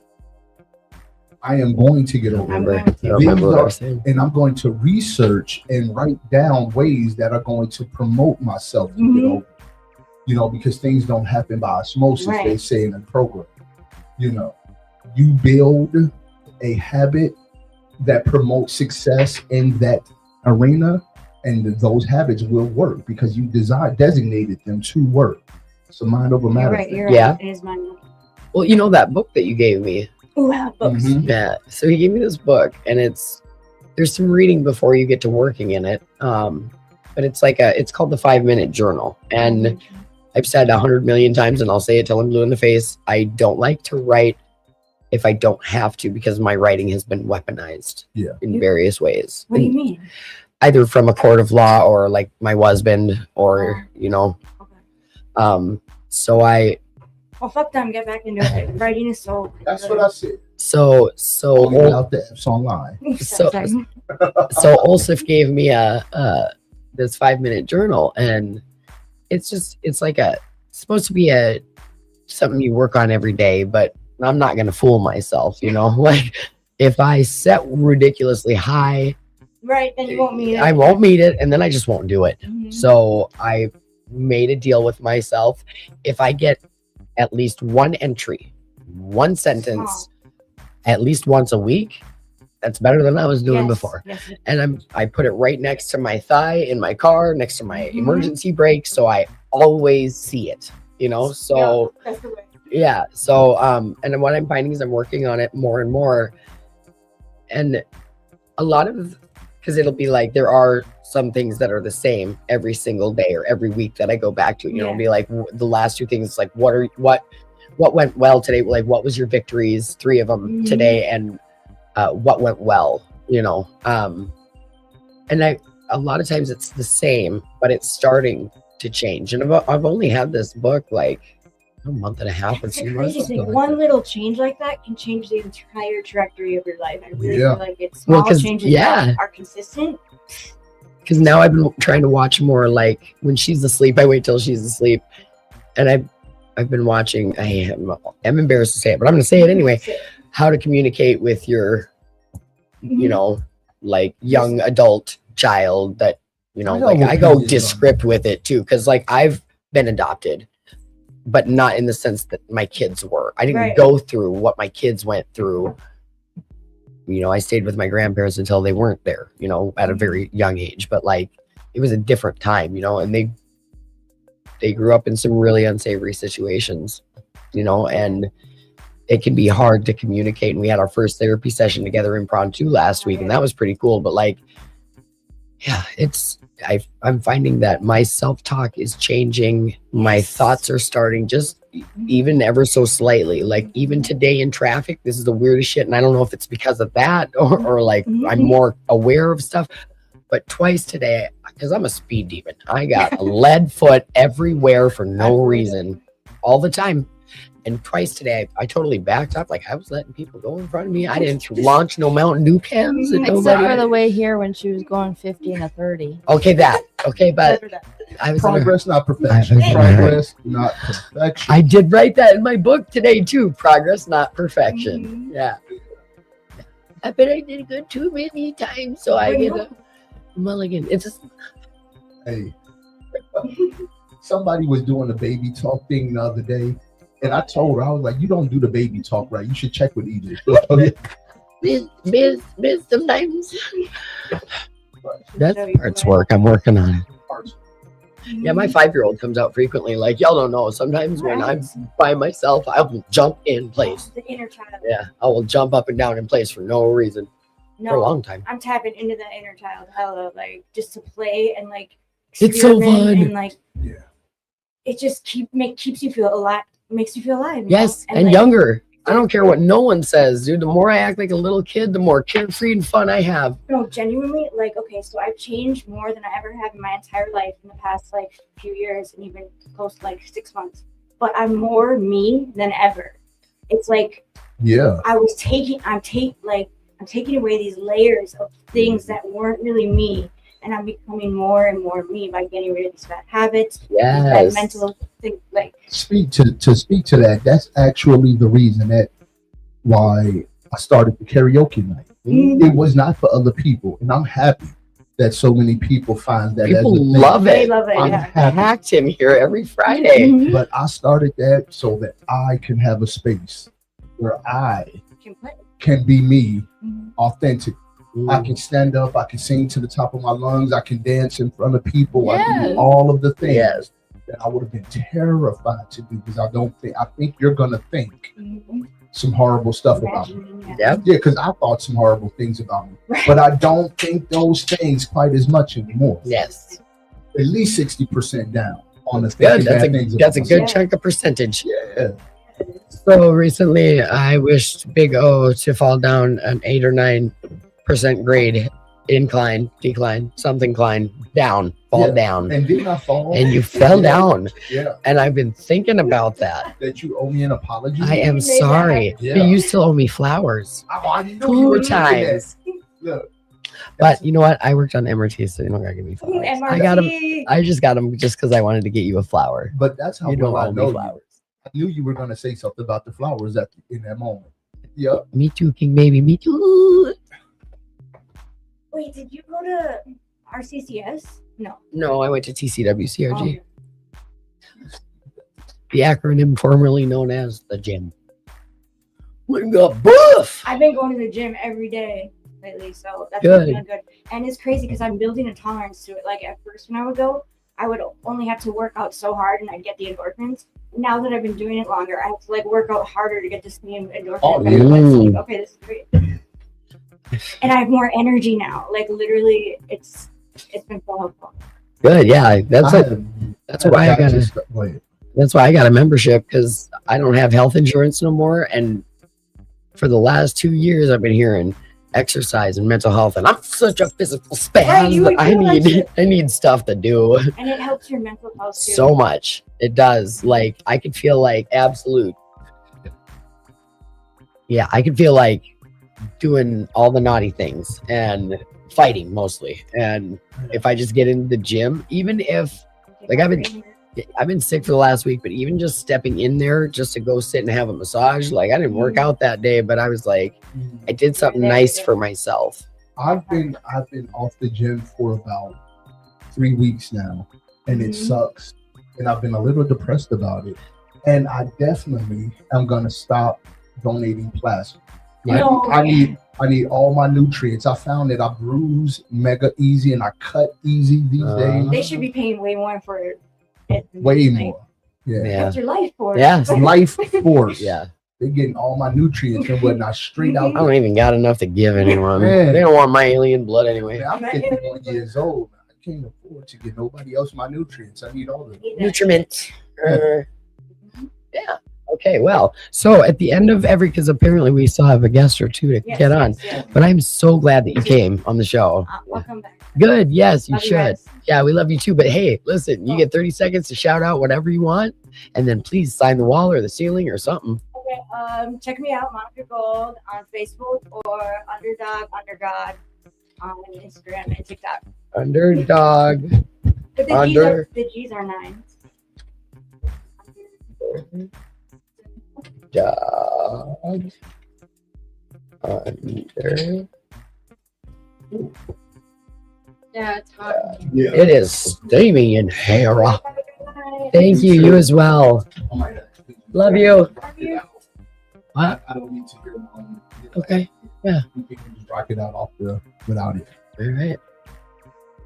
I am going to get over it. I don't remember what I was saying. And I'm going to research and write down ways that are going to promote myself to get over. You know, because things don't happen by osmosis, they say in the program. You know, you build a habit that promotes success in that arena, and those habits will work because you designated them to work. So mind over matter. You're right. Yeah. It is mine. Well, you know that book that you gave me. Ooh, I love books. Yeah. So he gave me this book, and there's some reading before you get to working in it. But it's called the 5-Minute Journal, and I've said 100 million times, and I'll say it till I'm blue in the face. I don't like to write if I don't have to, because my writing has been weaponized in various ways. What do you mean? Either from a court of law or like my husband or, so well, fuck them, get back into it. Writing is so That's what I said. So out the apps online. So Olsif gave me this 5-minute journal, and it's supposed to be something you work on every day, but I'm not gonna fool myself, like if I set ridiculously high, right, then you won't meet it. I won't meet it, and then I just won't do it. So I made a deal with myself. If I get at least one entry, one sentence, at least once a week, that's better than I was doing before. Yes. And I put it right next to my thigh in my car, next to my emergency brake, so I always see it. So that's the way. yeah. So and what I'm finding is I'm working on it more and more, and a lot of, because it'll be like there are some things that are the same every single day or every week that I go back to. It'll be like the last 2 things, like what went well today, like what was your victories, 3 of them today, and what went well, and a lot of times it's the same, but it's starting to change. And I've only had this book like a month and a half or 2 months. One little change like that can change the entire trajectory of your life. I really feel like it's small changes that are consistent. Because now I've been trying to watch more, like when she's asleep, I wait till she's asleep, and I've been watching. I'm embarrassed to say it, but I'm going to say it anyway. How to communicate with your, like young adult child that, like I go descript with it too. Cause like I've been adopted, but not in the sense that my kids were. I didn't go through what my kids went through. I stayed with my grandparents until they weren't there, at a very young age, but like it was a different time, and they grew up in some really unsavory situations, and it can be hard to communicate. And we had our first therapy session together in Pronto last week, and that was pretty cool. But like, yeah, I'm finding that my self-talk is changing. My thoughts are starting just even ever so slightly. Like even today in traffic, this is the weirdest shit. And I don't know if it's because of that or like I'm more aware of stuff. But twice today, because I'm a speed demon, I got a lead foot everywhere for no reason all the time. And twice today, I totally backed up. Like I was letting people go in front of me. I didn't launch no Mountain Dew cans. Except for the way here when she was going 50 and a 30. Okay, but I was progress, not perfection. Progress, not perfection. I did write that in my book today too. Progress, not perfection. Yeah. I bet I did good too many times, so I get a mulligan. It's just. Hey, somebody was doing the baby talk thing the other day. And I told her, I was like, you don't do the baby talk right. You should check with Edith. Biz, sometimes. That's parts work. I'm working on it. Yeah, my 5-year-old comes out frequently. Like, y'all don't know. Sometimes when I'm by myself, I will jump in place. The inner child. Yeah, I will jump up and down in place for no reason. For a long time. I'm tapping into that inner child. Hella, like, just to play and, like, it's so fun. And, like, it just keeps you feel alive, makes you feel alive. you Yes, know? and like, younger. I don't care what no one says, dude. The more I act like a little kid, the more carefree and fun I have. No, genuinely, like, okay, so I've changed more than I ever have in my entire life in the past like few years and even close to like 6 months. But I'm more me than ever. It's like Yeah. I'm taking away these layers of things that weren't really me, and I'm becoming more and more me by getting rid of these bad habits, these bad Yes. mental things. Like, Speak to that. That's actually the reason that why I started the karaoke night. It was not for other people, and I'm happy that so many people find that. People as a thing. love they it. love it. I'm Yeah. happy. Hacked him here every Friday. Mhm. But I started that so that I can have a space where I can be me, Mhm. authentic. I can stand up, I can sing to the top of my lungs, I can dance in front of people, I can do Yes. all of the things Yes. that I would have been terrified to do because I think you're gonna think Mhm. some horrible stuff about me. Imagining, Yep. Yeah, because I thought some horrible things about me. Right. But I don't think those things quite as much anymore. Yes. At least 60% down on the Good. thinking bad things That's a about good Yeah. chunk of percentage. myself. Yeah. So recently, I wished Big O to fall down an 8 or 9% grade, decline, fall Yeah. down, And didn't I fall? and you fell down. Yeah. And I've been thinking about that. That you owe me an apology. I am sorry, Yeah. but you still owe me flowers I knew you 2 were thinking that. times. Look. But you know what? I worked on MRT, so you don't gotta give me flowers. I got them. I just got them just because I wanted to get you a flower. But that's how You don't well I owe me know you. flowers. I knew you were gonna say something about the flowers in that moment. Yep. Me too, King Baby. Me too. Wait, did you go to RCCS? No. No, I went to TCWCRG, Oh. the acronym formerly known as the gym. We got buff. I've been going to the gym every day lately, so that's Good. been good. And it's crazy because I'm building a tolerance to it. Like at first, when I would go, I would only have to work out so hard, and I'd get the endorphins. Now that I've been doing it longer, I have to like work out harder to get the same endorphins. Oh, And it's like, yeah. okay, this is great. And I have more energy now. Like literally, it's been so helpful. Good, yeah. That's why I got just wait. That's why I got a membership, because I don't have health insurance no more. And for the last 2 years, I've been hearing exercise and mental health, and I'm such a physical spaz. Right, you that I feel like need it. I need stuff to do And it helps your mental health too. so much. It does. Like I could feel like absolute. Yeah, I could feel like doing all the naughty things and fighting mostly. And if I just get into the gym, even if like I've been sick for the last week, but even just stepping in there just to go sit and have a massage, like I didn't work out that day, but I was like, I did something nice for myself. I've been off the gym for about 3 weeks now, and it sucks. And I've been a little depressed about it. And I definitely am gonna stop donating plasma. No. I need all my nutrients. I found that I bruise mega easy and I cut easy these days. They should be paying way more for it. Way Like, more. Yeah. Yeah. What's your life for? Yes. Life force. Yeah. They're getting all my nutrients and whatnot straight out. I don't even got enough to give anyone. Man. They don't want my alien blood anyway. Man, I'm 51 years old. I can't afford to give nobody else my nutrients. I need all of them. Nutriment. Yeah. Okay. Well, so at the end of because apparently we still have a guest or two to Yes, get on. yes. But I'm so glad that you came on the show. I'll come back. Good. Yes, you Love should. guys. Yeah, we love you too. But hey, listen, you get 30 seconds to shout out whatever you want, and then please sign the wall or the ceiling or something. Okay, check me out, Monica Gold, on Facebook or Underdog Undergod on Instagram and TikTok. Underdog. But Under- the G's are 9. Dog. Under. Yeah, it's hot. Yeah. It is steamy in here. Thank you. You as well. Oh my God. Love you. I don't need to hear Okay. Yeah. You can just rock it out without it. All right.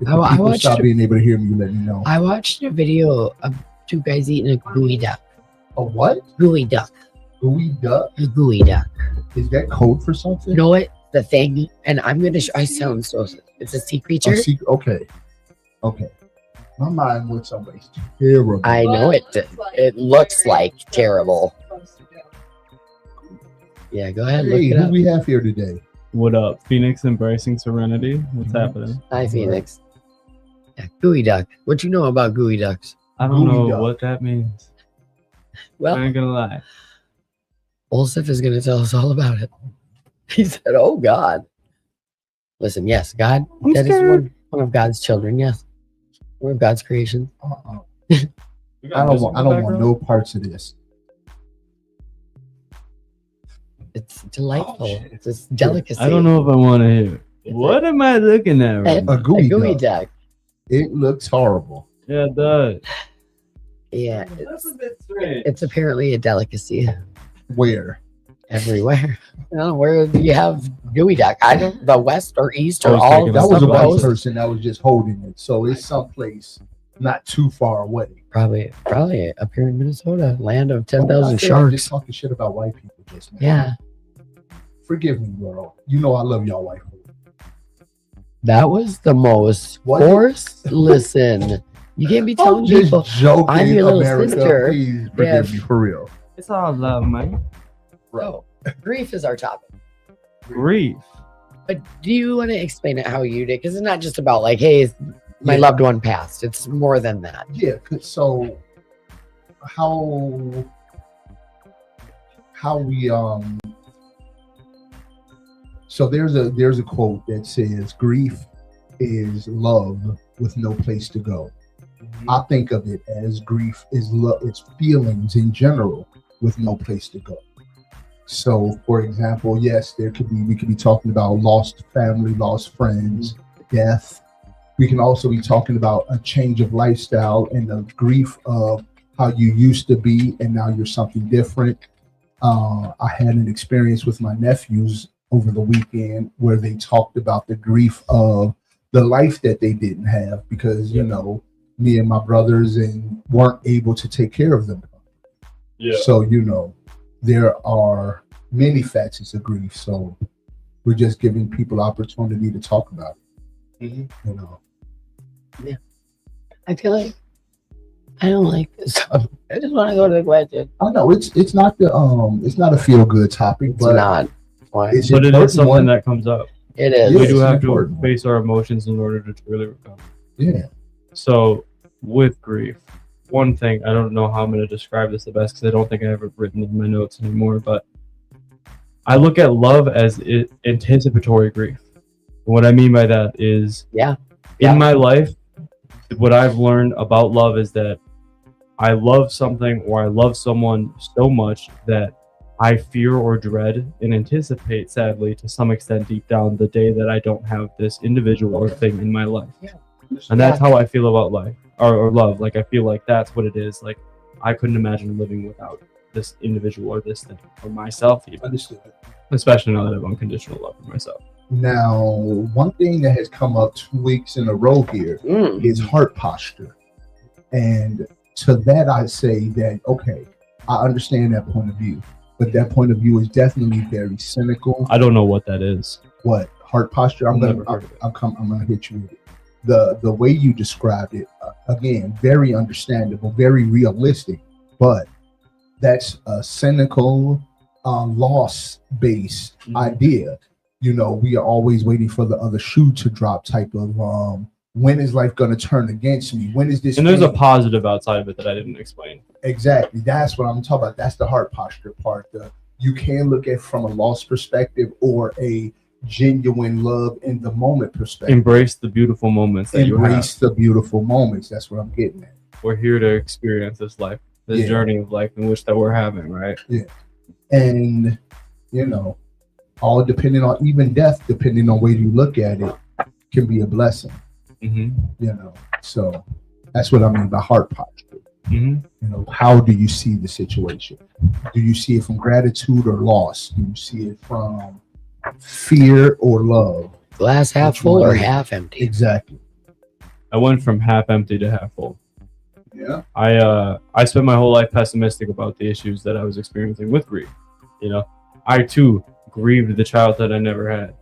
If I people watched stop it. being able to hear me, let me know. I watched a video of 2 guys eating a gooey duck. A what? Gooey duck. Gooey duck? A gooey duck. Is that code for something? You know what? The thing, and I'm gonna. I sound so. It's a sea creature. Okay. Okay. My mind went someplace terrible. I know it. It looks like terrible. Yeah, go ahead. Look Hey, it who up. we have here today? What up? Phoenix embracing serenity? What's happening? Hi, Phoenix. Yeah, gooey duck. What you know about gooey ducks? I don't Gooey know duck. what that means. Well, I ain't gonna lie. Olsef is going to tell us all about it. He said, "Oh God." Listen, yes, God. I'm That is scared. one of God's children. Yes, one of God's creations. Uh-uh. We got I don't music want. I in the don't want background? no parts of this. It's delightful. Oh, shit. It's this delicacy. I don't know if I want to hear. It's What am I looking at right And now? A gooey duck. duck. It looks horrible. Yeah, it does. Yeah, That's a bit strange. it's apparently a delicacy Where? everywhere. Where do you have gooey duck? I don't. The west or east I or was all thinking the That was a white coast. person that was just holding it, so it's someplace not too far away. Probably up here in Minnesota, land of 10,000 I said I'm just sharks. talking shit about white people just now. Yeah, Forgive me, girl. You know I love y'all white people. that was the most What? forced. Listen, you can't be telling I'm just people. joking, I'm your little America. sister. Please forgive Yeah. me for real. It's all love, man. So, grief is our topic. Grief. But do you want to explain it how you did? Because it's not just about like, hey, my Yeah. loved one passed. It's more than that. Yeah. So how we so there's a quote that says grief is love with no place to go. I think of it as grief is love, it's feelings in general with no place to go. So, for example, yes, we could be talking about lost family, lost friends, death. We can also be talking about a change of lifestyle and the grief of how you used to be and now you're something different. I had an experience with my nephews over the weekend where they talked about the grief of the life that they didn't have because, you know, me and my brothers and weren't able to take care of them. Yeah. So, you know, there are many facets of grief. So we're just giving people opportunity to talk about it. You know. I feel like I don't like this. I just want to go to the question. I know it's not a feel good topic, It's but not. Why? it's But it important is something one. that comes up. It is. Yeah, We do it's have to important. face our emotions in order to truly recover. Yeah. So, with grief, one thing, I don't know how I'm going to describe this the best because I don't think I have it written in my notes anymore, but I look at love as anticipatory grief. What I mean by that is, Yeah. in my life, what I've learned about love is that I love something or I love someone so much that I fear or dread and anticipate, sadly, to some extent deep down, the day that I don't have this individual or thing in my life. And that's how I feel about life or love. Like, I feel like that's what it is. Like, I couldn't imagine living without this individual or this thing or myself, even, Understood. especially now that I have unconditional love for myself. Now, one thing that has come up 2 weeks in a row here is heart posture. And to that, I say that, okay, I understand that point of view, but that point of view is definitely very cynical. I don't know what that is. What heart posture? I'm Never gonna heard of it. I'm gonna hit you with it. The way you described it, again, very understandable, very realistic, but that's a cynical, loss-based idea. You know, we are always waiting for the other shoe to drop type of when is life going to turn against me? When is this? And there's a thing- positive outside of it that I didn't explain. Exactly. That's what I'm talking about. That's the heart posture part. You can look at it from a loss perspective or a genuine love in the moment perspective. Embrace the beautiful moments that you have. Embrace the beautiful moments. That's what I'm getting at. We're here to experience this life, this Yeah. journey of life in which that we're having, right? And, you know, all depending on even death, depending on where you look at it, can be a blessing, Mm-hmm. you know. So that's what I mean by heart posture. Mm-hmm. You know, how do you see the situation? Do you see it from gratitude or loss? Do you see it from fear or love? Glass half Which full one or is it? half empty? Exactly. I went from half empty to half full. Yeah. I spent my whole life pessimistic about the issues that I was experiencing with grief. You know, I too grieved the childhood I never had.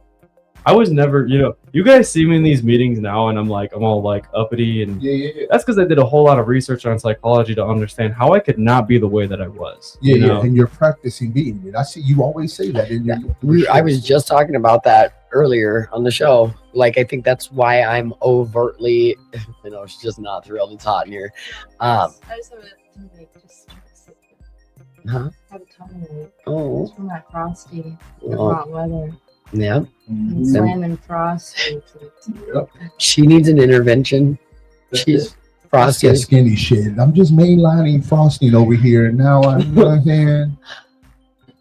I was never, you guys see me in these meetings now, and I'm all like uppity, and Yeah. that's because I did a whole lot of research on psychology to understand how I could not be the way that I was. Yeah. And you're practicing being it. I see you always say that in your. I was just talking about that earlier on the show. Like, I think that's why I'm overtly, she's just not thrilled. It's hot in here. I just have a like just Huh? have a tummy. Oh, It's from that frosty, the oh, hot weather, yeah. and slamming frosty. She needs an intervention. She's That's frosty. that skinny shit. I'm just mainlining frosting over here. Now I'm saying,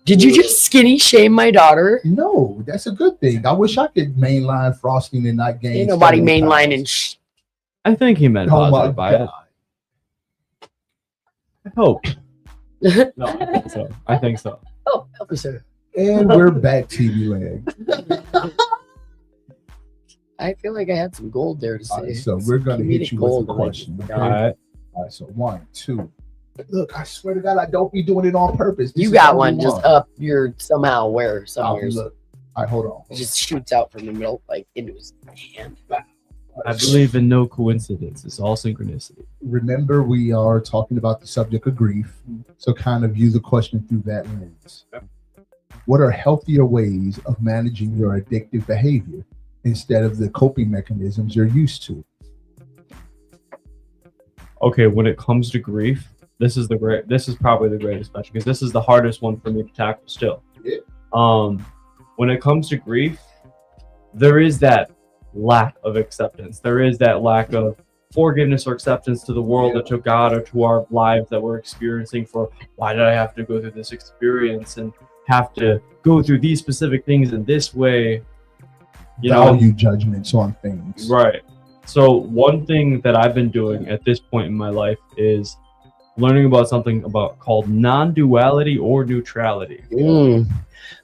Did you just skinny shame my daughter? no, that's a good thing. I wish I could mainline frosting and not gain. Ain't nobody 70 pounds. mainlining. I think he meant Oh my positive by it. God. I hope. No, I think so. Oh, officer. And we're back, TV land. I feel like I had some gold there to say. All right, so we're gonna hit Comedic you with gold, a and I question. just Okay? All right. All right, so 1, 2. Look, I swear to God, I don't be doing it on purpose. This You is got only one just up your somehow where Oh, somewhere. look. All right, hold on. It just shoots out from the middle, like into his hand. I believe in no coincidence. It's all synchronicity. Remember, we are talking about the subject of grief, so kind of view the question through that lens. What are healthier ways of managing your addictive behavior instead of the coping mechanisms you're used to? Okay, when it comes to grief, this is probably the greatest question because this is the hardest one for me to tackle still. Yeah. When it comes to grief, there is that lack of acceptance. There is that lack of forgiveness or acceptance to the world or to God or to our lives that we're experiencing for why did I have to go through this experience and have to go through these specific things in this way. Value judgments on things. Right. So one thing that I've been doing at this point in my life is learning about something called non-duality or neutrality.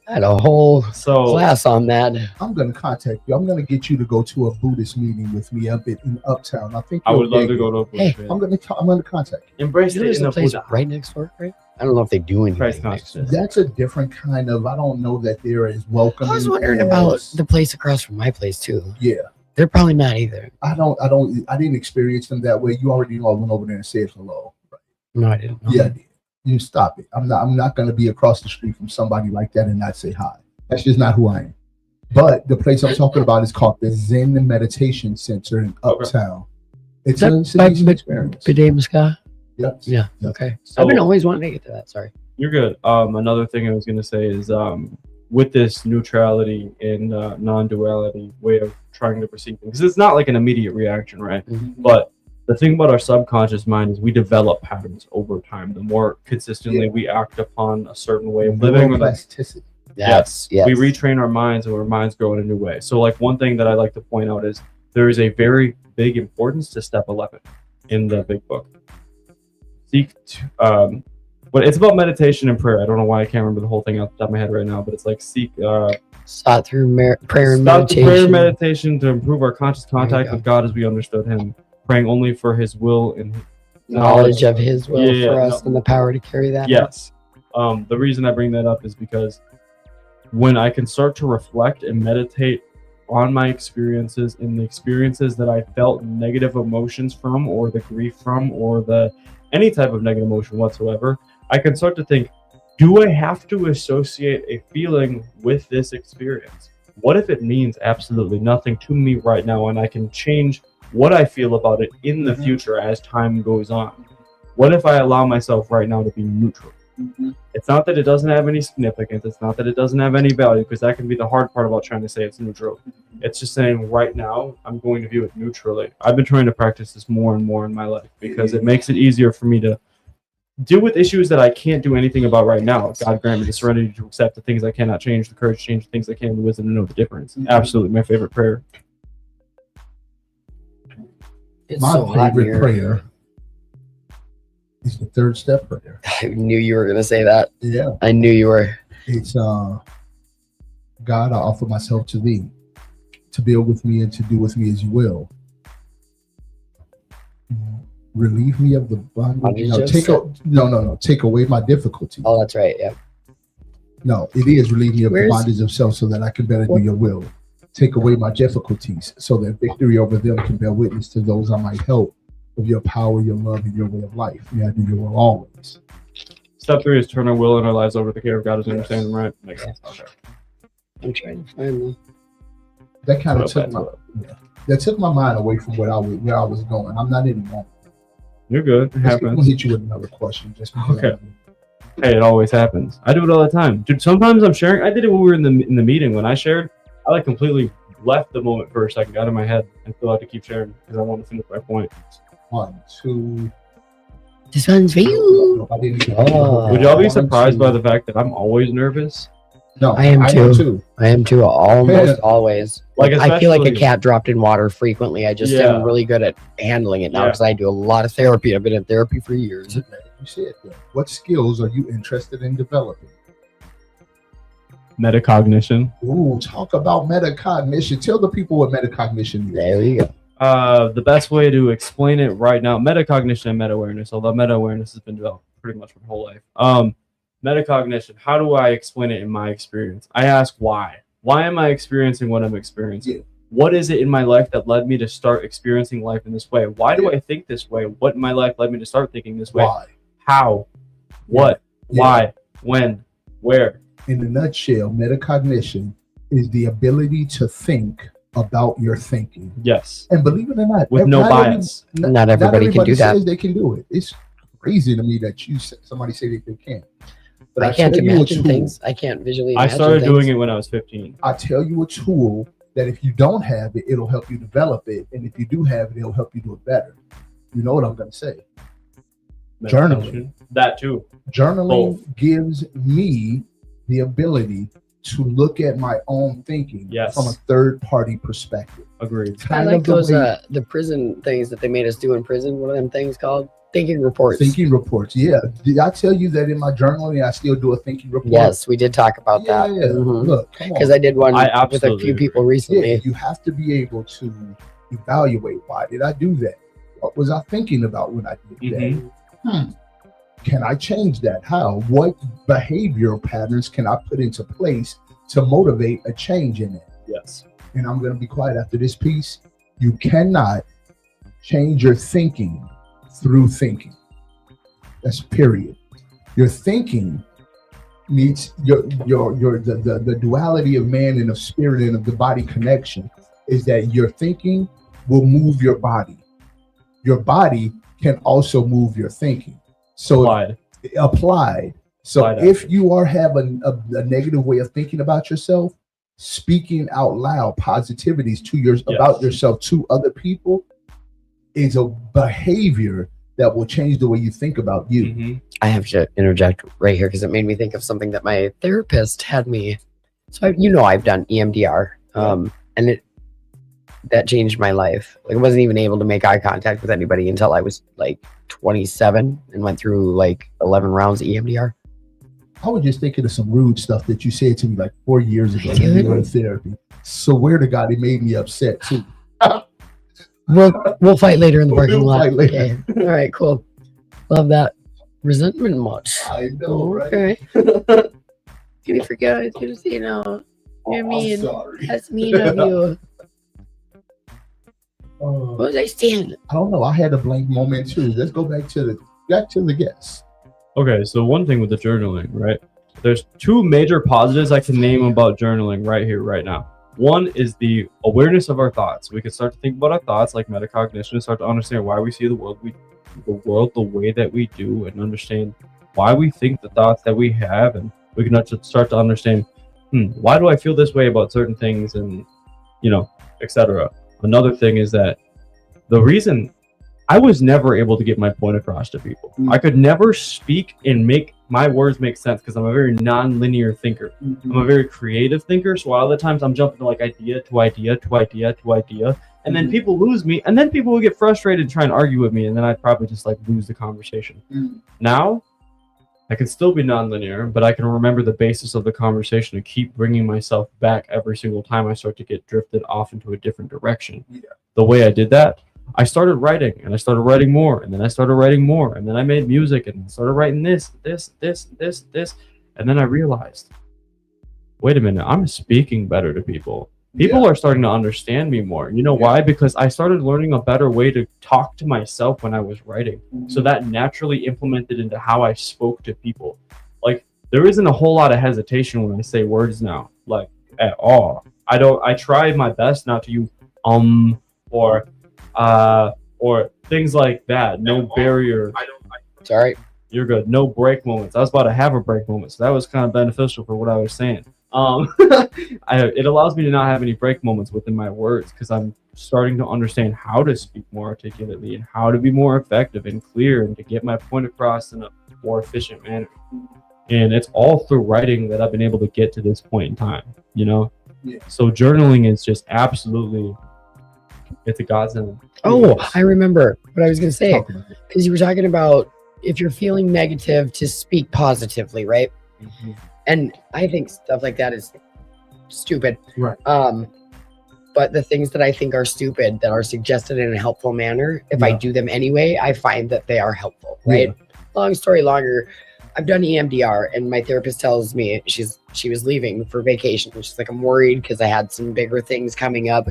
I had a whole So class on that. I'm going to contact you. I'm going to get you to go to a Buddhist meeting with me up in Uptown. I think I would you'll love to dig go it. to a Hey, Buddhist I'm meeting. going to contact you. Embrace You know, it there's in a the place Buddha. right next door, right? I don't know if they do anything Christ next to consciousness. it. That's a different kind of. I don't know that they're as welcoming. I was wondering as- about the place across from my place too. Yeah, They're probably not either. I didn't experience them that way. You already know I went over there and said hello. No, I didn't. Yeah, I did. You stop it. I'm not going to be across the street from somebody like that and not say hi. That's just not who I am. But the place I'm talking about is called the Zen Meditation Center in Uptown. It's a decent experience. Bidet Yes. Yeah. Okay. So- I've been always wanting to get to that. Sorry. You're good. Another thing I was going to say is with this neutrality and non-duality way of trying to perceive things, because it's not like an immediate reaction, right? Mm-hmm. But the thing about our subconscious mind is we develop patterns over time. The more consistently we act upon a certain way of living, or the Neuroplasticity. Yes. we retrain our minds and our minds grow in a new way. So like one thing that I like to point out is there is a very big importance to step 11 in the big book. But it's about meditation and prayer. I don't know why I can't remember the whole thing off the top of my head right now, but it's like Sought through prayer and stop the meditation. prayer and meditation to improve our conscious contact go. with God as we understood Him, praying only for His will and Knowledge of His will Yeah, for us and the power to carry that. out. Yes. The reason I bring that up is because when I can start to reflect and meditate on my experiences and the experiences that I felt negative emotions from, or the grief from, or the any type of negative emotion whatsoever, I can start to think, do I have to associate a feeling with this experience? What if it means absolutely nothing to me right now and I can change what I feel about it in the future as time goes on? What if I allow myself right now to be neutral? It's not that it doesn't have any significance. It's not that it doesn't have any value, because that can be the hard part about trying to say it's neutral. It's just saying right now, I'm going to view it neutrally. I've been trying to practice this more and more in my life because it makes it easier for me to deal with issues that I can't do anything about right now. God grant me the serenity to accept the things I cannot change, the courage to change the things I can, the wisdom to know the difference. Absolutely my favorite prayer. It's My so hot favorite here. prayer is the third step prayer. I knew you were going to say that. Yeah. I knew you were. It's God, I offer myself to thee, to build with me and to do with me as you will. Relieve me of the bondage. Take away my difficulty. Oh, that's right. Yeah. No, it is relieve me of the Where's- bondage of self so that I can better do your will. Take away my difficulties so that victory over them can bear witness to those I might help of your power, your love, and your way of life. May I do your will always. Step 3 is turn our will and our lives over to the care of God as we Yes. understand them, right? Makes sense. Okay. I'm trying to find them. That kind of Put took up my that. that took my mind away from where I was going. I'm not anymore. You're good. It I'm gonna happens. hit you with another question. Just because Okay. Hey, it always happens. I do it all the time, dude. Sometimes I'm sharing. I did it when we were in the meeting. When I shared, I like completely left the moment for a second, got in my head, and still had to keep sharing because I want to finish my point. 1, 2. This one's for you. I didn't. Oh. Would y'all be 1, surprised 2. by the fact that I'm always nervous? No, I am too. I am too, almost Yeah. always. Like, I feel like a especially- cat dropped in water frequently. I just Yeah. am really good at handling it now Yeah. because I do a lot of therapy. I've been in therapy for years. You said that. What skills are you interested in developing? Metacognition. Ooh, talk about metacognition. Tell the people what metacognition is. There you go. The best way to explain it right now, metacognition and meta-awareness, although meta-awareness has been developed pretty much my whole life. Metacognition, how do I explain it in my experience? I ask why. Why am I experiencing what I'm experiencing? Yeah. What is it in my life that led me to start experiencing life in this way? Why do I think this way? What in my life led me to start thinking this way? Why? How? What? Yeah. Why? When? Where? In a nutshell, metacognition is the ability to think about your thinking. Yes. And believe it or not, With no not every- bias. Not everybody can do that. says they can do it. It's crazy to me that somebody say that they can't. But I can't tell you a imagine tool. things. I can't visually I imagine started things. doing it when I was 15. I tell you a tool that if you don't have it, it'll help you develop it, and if you do have it, it'll help you do it better. You know what I'm going to say? Journaling. Meditation. That too. Journaling gives me the ability to look at my own thinking Yes. from a third-party perspective. Agreed. I Kind like of the those way- the prison things that they made us do in prison. What are them things called? Thinking reports. Thinking reports. Yeah. Did I tell you that in my journaling I still do a thinking report? Yes, we did talk about Yeah. that. Mhm. Look, come on. Because I did one I with a absolutely few people agree. recently. Yeah, you have to be able to evaluate, why did I do that? What was I thinking about when I did Mhm. that? Can I change that? How? What behavioral patterns can I put into place to motivate a change in it? Yes. And I'm going to be quiet after this piece. You cannot change your thinking through thinking. That's period. Your thinking needs the duality of man and of spirit and of the body connection is that your thinking will move your body. Your body can also move your thinking. So applied. So Applied if action. you are having a negative way of thinking about yourself, speaking out loud positivities to about yourself to other people is a behavior that will change the way you think about you. Mhm. I have to interject right here because it made me think of something that my therapist had me. So I've done EMDR, and that changed my life. Like, I wasn't even able to make eye contact with anybody until I was like 27 and went through like 11 rounds of EMDR. I was just thinking of some rude stuff that you said to me like 4 years ago when Dude. you were in therapy. Swear to God, it made me upset too. We'll fight later in the parking We'll lot. fight later. Okay. All right, cool. Love that. Resentment much. I know, right? Okay. Gonna forget. It's gonna say no. You're I'm mean. sorry. That's mean of you. What was I saying? I don't know. I had a blank moment too. Let's go back to the guest. Okay, so one thing with the journaling, right? There's two major positives I can name about journaling right here, right now. One is the awareness of our thoughts. We can start to think about our thoughts, like metacognition, and start to understand why we see the world the way that we do, and understand why we think the thoughts that we have, and we can start to understand, why do I feel this way about certain things, and etc. Another thing is that the reason I was never able to get my point across to people. I could never speak and make my words make sense because I'm a very non-linear thinker. I'm a very creative thinker, so a lot of the times I'm jumping to like idea to idea to idea to idea, and then people lose me, and then people will get frustrated and try and argue with me, and then I'd probably just like lose the conversation. Now, I can still be non-linear, but I can remember the basis of the conversation and keep bringing myself back every single time I start to get drifted off into a different direction. The way I did that, I started writing, and I started writing more, and then I started writing more, and then I made music, and started writing this, and then I realized, wait a minute, I'm speaking better to people. People are starting to understand me more. You know why? Because I started learning a better way to talk to myself when I was writing. So that naturally implemented into how I spoke to people. Like, there isn't a whole lot of hesitation when I say words now, like, at all. I try my best not to use or things like that. No barrier. Sorry. You're good. No break moments. I was about to have a break moment, so that was kind of beneficial for what I was saying. It allows me to not have any break moments within my words because I'm starting to understand how to speak more articulately and how to be more effective and clear and to get my point across in a more efficient manner. And it's all through writing that I've been able to get to this point in time, you know? Yeah. So journaling is just absolutely, it's a godsend. Oh, I remember what I was going to say, because you were talking about if you're feeling negative to speak positively, right? Mm-hmm. And I think stuff like that is stupid. Right. But the things that I think are stupid that are suggested in a helpful manner, if I do them anyway, I find that they are helpful, right? Long story longer, I've done EMDR and my therapist tells me she was leaving for vacation. She's like, I'm worried because I had some bigger things coming up.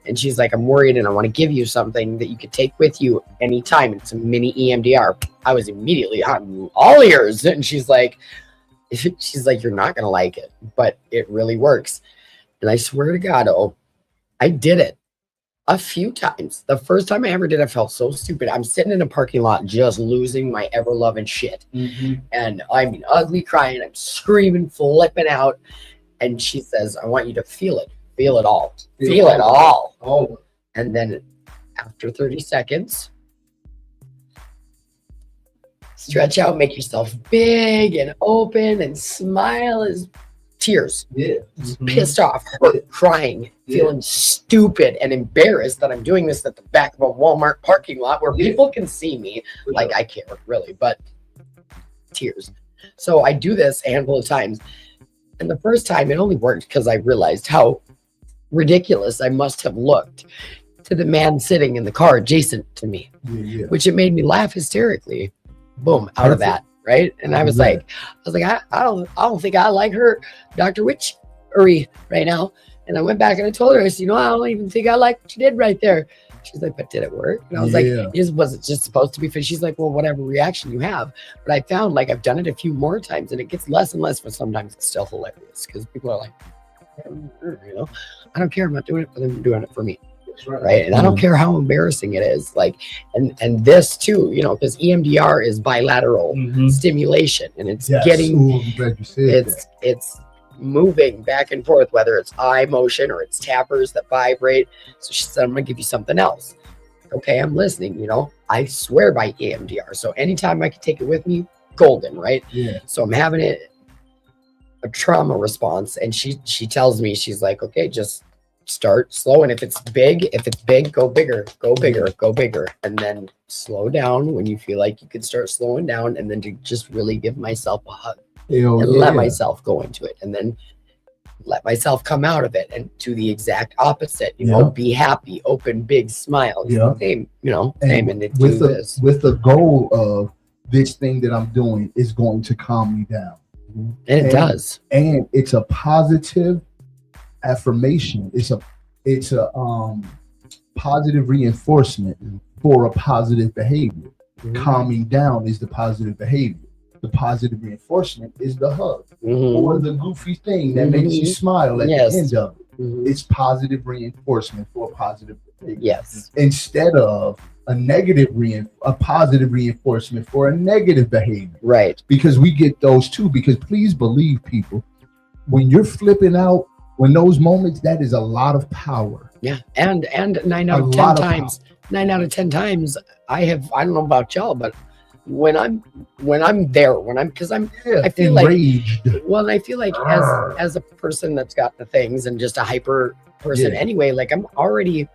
And she's like, I'm worried and I want to give you something that you could take with you anytime. It's a mini EMDR. I was immediately on all ears. And she's like, you're not going to like it, but it really works. And I swear to God, I did it a few times. The first time I ever did, I felt so stupid. I'm sitting in a parking lot just losing my ever-loving shit. And I'm ugly crying. I'm screaming, flipping out. And she says, I want you to feel it. Feel it all. Feel it all. Oh. And then after 30 seconds, stretch out, make yourself big and open and smile as tears. Yeah. Pissed off, hurt, crying, feeling stupid and embarrassed that I'm doing this at the back of a Walmart parking lot where people can see me. Like, I care, really, but tears. So I do this a handful of times. And the first time it only worked because I realized how ridiculous I must have looked to the man sitting in the car adjacent to me, which it made me laugh hysterically. Boom, out of that, right? And I was like, I don't think I like her, Dr. Witchery right now. And I went back and I told her, I said, I don't even think I like what you did right there. She's like, but did it work? And I was like, was it just supposed to be? She's like, well, whatever reaction you have. But I found like I've done it a few more times and it gets less and less, but sometimes it's still hilarious because people are like, I don't care. I'm not doing it for them. I'm doing it for me. Right. And I don't care how embarrassing it is. Like, and this too, because EMDR is bilateral stimulation and it's it's moving back and forth, whether it's eye motion or it's tappers that vibrate. So she said, I'm going to give you something else. Okay. I'm listening. I swear by EMDR. So anytime I can take it with me, golden. Right. Yeah. So I'm having a trauma response. And she tells me, she's like, okay, just start slow. And if it's big, go bigger, go bigger, go bigger. And then slow down when you feel like you could start slowing down. And then to just really give myself a hug and let myself go into it. And then let myself come out of it and do the exact opposite, be happy, open, big smile. Same, same. And with the goal of this thing that I'm doing is going to calm me down. And it does. And it's a positive affirmation. It's a positive reinforcement for a positive behavior. Calming down is the positive behavior. The positive reinforcement is the hug or the goofy thing that makes you smile at the end of it. It's positive reinforcement for a positive behavior. Yes. Instead of a positive reinforcement for a negative behavior. Right. Because we get those too. Because please believe, people, when you're flipping out, when those moments, that is a lot of power. Yeah. And 9 out of 10 times, 9 out of 10 times, I don't know about y'all, but when I'm there, I feel enraged. I feel like as a person that's got the things and just a hyper person anyway, like I'm already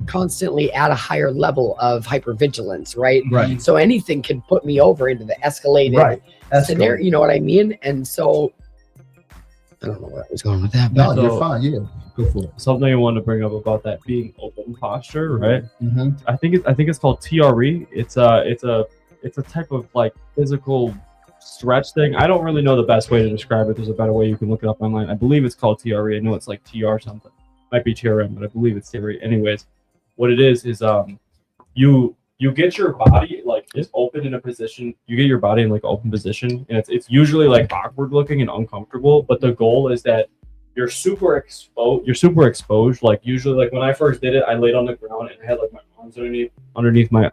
constantly at a higher level of hypervigilance, right? Right. So anything can put me over into the escalated scenario, you know what I mean? And so I don't know where I was going with that. No, you're fine. Yeah, go for it. Something I want to bring up about that being open posture, right? I think it's called TRE. It's a type of like physical stretch thing. I don't really know the best way to describe it. There's a better way. You can look it up online. I believe it's called TRE. I know it's like TR something. might be TRM, but I believe it's theory. Anyways, what it is you get your body like just open in a position. You get your body in like open position, and it's usually like awkward looking and uncomfortable. But the goal is that you're super exposed. You're super exposed. Like usually, like when I first did it, I laid on the ground and I had like my arms underneath my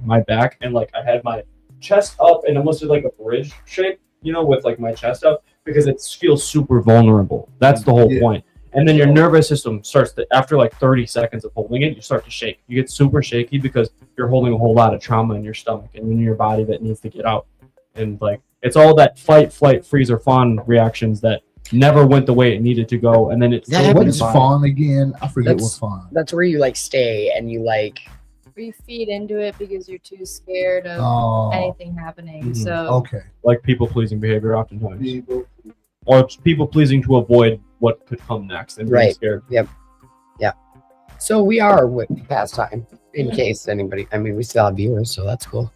my back, and like I had my chest up and almost like a bridge shape, you know, with like my chest up because it feels super vulnerable. That's the whole point. And then your nervous system starts to, after like 30 seconds of holding it, you start to shake. You get super shaky because you're holding a whole lot of trauma in your stomach and in your body that needs to get out. And like, it's all that fight, flight, freeze, or fawn reactions that never went the way it needed to go. And then it's what is fawn again? I forget what fawn. That's where you like stay and you like. Or you feed into it because you're too scared of anything happening. So okay, like people pleasing behavior oftentimes, or it's people pleasing to avoid what could come next and being scared. Yep. Yeah. So we are past time in case anybody. I mean, we still have viewers, so that's cool.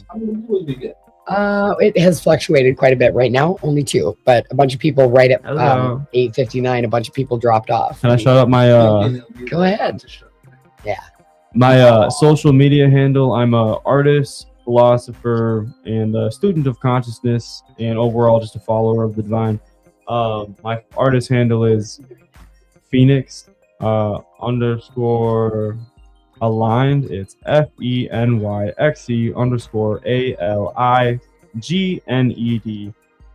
How many viewers we get? It has fluctuated quite a bit right now. Only 2, but a bunch of people right at 8:59. A bunch of people dropped off. Can I shout out my? Go ahead. Yeah. My social media handle. I'm a artist, philosopher, and a student of consciousness, and overall just a follower of the divine. My artist handle is Phoenix _ aligned. It's FENYXE_ALIGNED,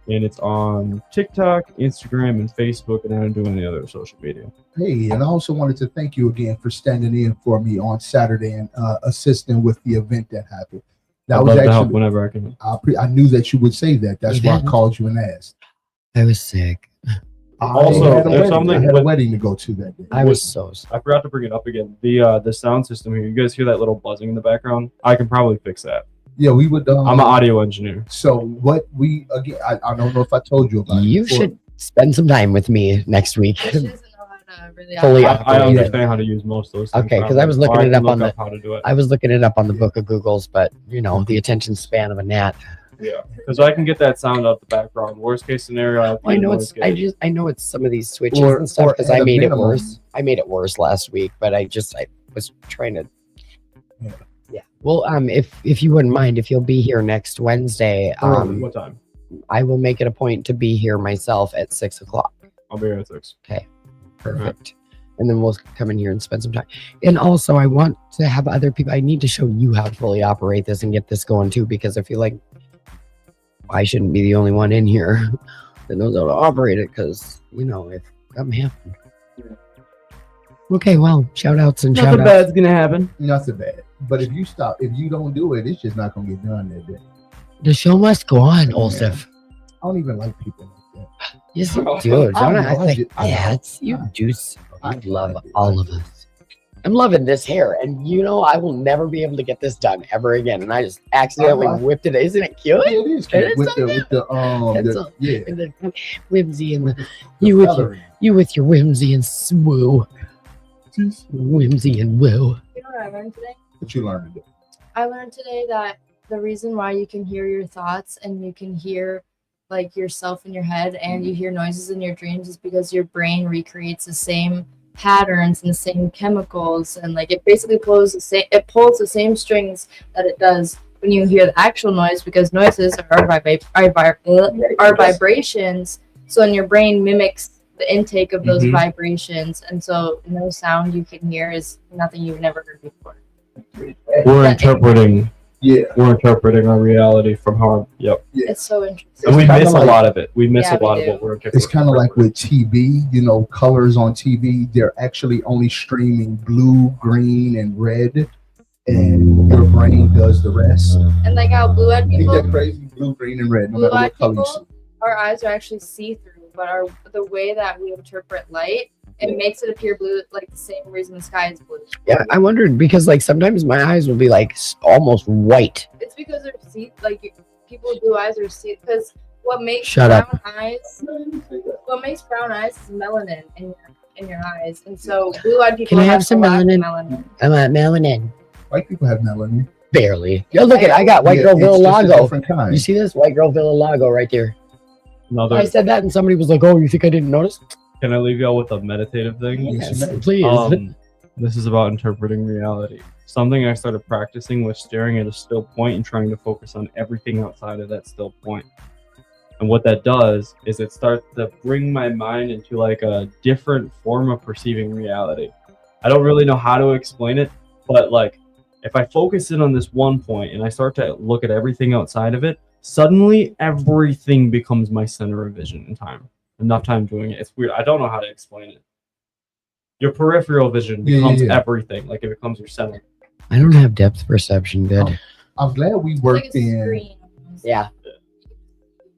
and it's on TikTok, Instagram, and Facebook, and I don't do any other social media. Hey, and I also wanted to thank you again for standing in for me on Saturday and assisting with the event that happened. That was actually help whenever I can. I knew that you would say that. That's why I called you and asked. I was sick. Also, there's something. I had a wedding to go to that day. I was so sick. I forgot to bring it up again. The sound system here. You guys hear that little buzzing in the background? I can probably fix that. Yeah, we would. I'm an audio engineer. So what we again? I don't know if I told you about it. You should spend some time with me next week. she doesn't know how to really I understand how to use most of those things. Okay, because I was looking it up on the. How to do it. I was looking it up on the book of Googles, but you know the attention span of a gnat. Yeah, because I can get that sound out the background. Worst case scenario, I know it's. I know it's some of these switches and stuff because I made it worse. I made it worse last week, but I was trying to. Yeah. Well, if you wouldn't mind, if you'll be here next Wednesday, what time? I will make it a point to be here myself at 6 o'clock. I'll be here at 6. Okay. Perfect. And then we'll come in here and spend some time. And also, I want to have other people. I need to show you how to fully operate this and get this going too, because I feel like I shouldn't be the only one in here that knows how to operate it. Because if something happened. Okay, well, shout outs and shout outs. Nothing bad's gonna happen. Nothing bad. But if you don't do it, it's just not gonna get done that day. The show must go on, Olsef. I don't even like people like that. Yes, you do. You do. I love all of us. I'm loving this hair, and I will never be able to get this done ever again. And I just accidentally whipped it. Isn't it cute? Yeah, it is cute. With the whimsy and you with your whimsy and swoo. Whimsy and woo. You know what I learned today? What you learned today? I learned today that the reason why you can hear your thoughts and you can hear like yourself in your head and you hear noises in your dreams is because your brain recreates the same patterns and the same chemicals, and like it basically pulls the same strings that it does when you hear the actual noise, because noises are vibrations. So in your brain mimics the intake of those vibrations, and so no sound you can hear is nothing you've never heard before. We're interpreting our reality from how. Yep. Yeah. It's so interesting. And we miss a lot of it. We miss a lot of what we're interpreting. It's kind of like with TV, colors on TV, they're actually only streaming blue, green, and red, and your brain does the rest. And like how blue-eyed people, ain't that crazy? Blue, green, and red, no matter what color you see. Our eyes are actually see-through, but the way that we interpret light, it makes it appear blue, like the same reason the sky is blue. Yeah, I wondered because like sometimes my eyes will be like almost white. It's because they're people with blue eyes are see. Because what makes brown eyes is melanin in your eyes, and so blue-eyed people. Can I have some melanin? I want melanin. White people have melanin. Barely. Yo, look I got White Girl Villa You see this White Girl Villa right there? Another. I said that and somebody was like, "Oh, you think I didn't notice?" Can I leave y'all with a meditative thing? Yes, Please. This is about interpreting reality. Something I started practicing was staring at a still point and trying to focus on everything outside of that still point. And what that does is it starts to bring my mind into like a different form of perceiving reality. I don't really know how to explain it, but like if I focus in on this one point and I start to look at everything outside of it, suddenly everything becomes my center of vision in time. Enough time doing it. It's weird. I don't know how to explain it. Your peripheral vision becomes everything. Like it becomes your center. I don't have depth perception. Good. I'm glad we It's worked like a in. screen. Yeah.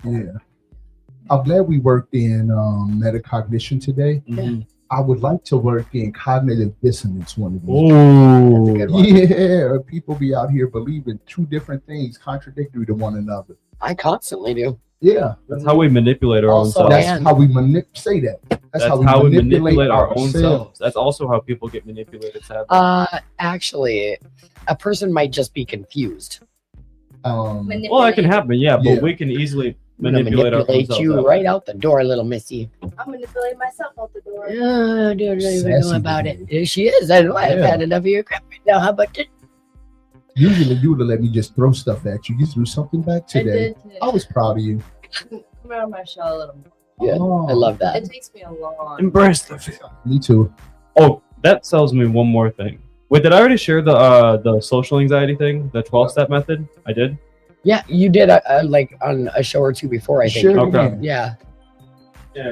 Yeah. I'm glad we worked in metacognition today. Mm-hmm. I would like to work in cognitive dissonance one of these. Oh, That's a good one. Yeah, people be out here believing two different things contradictory to one another. I constantly do. Yeah, that's how we manipulate our own Also, selves. that's man. how we say that. That's how we manipulate our own selves. That's also how people get manipulated, sadly. Actually, a person might just be confused. Well, that can happen, yeah, but we can easily I'm gonna manipulate our own manipulate selves. you right out the door, little missy. I'm manipulating myself out the door. I don't even know Sassy about baby. it. Yeah, she is. I know. I've Yeah. had enough of your crap right now. How about it? Usually you would have let me just throw stuff at you. You threw something back I today. did today. I was proud of you. Come out of my shell a little more. Yeah, Oh, I love that. It takes me a long. Embrace the feel. Me too. Oh, that tells me one more thing. Wait, did I already share the social anxiety thing, the 12-step method? I did. Yeah, you did like on a show or two before, I think. Share it Okay. again. Yeah. Yeah.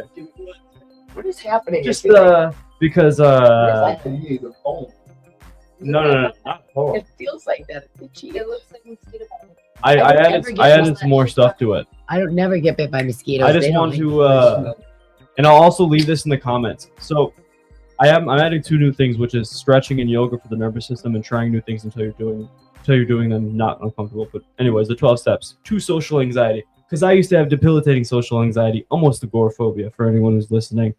What is happening? Just because You need a phone. no, not whole. It feels like that. It's itchy. It looks like mosquito bite. I don't ever added get I added this some more stuff to it. I don't never get bit by mosquitoes. I just They don't want like to and I'll also leave this in the comments. So I'm adding 2 new things, which is stretching and yoga for the nervous system and trying new things until you're doing them not uncomfortable. But anyways, the 12 steps to social anxiety. Because I used to have debilitating social anxiety, almost agoraphobia for anyone who's listening.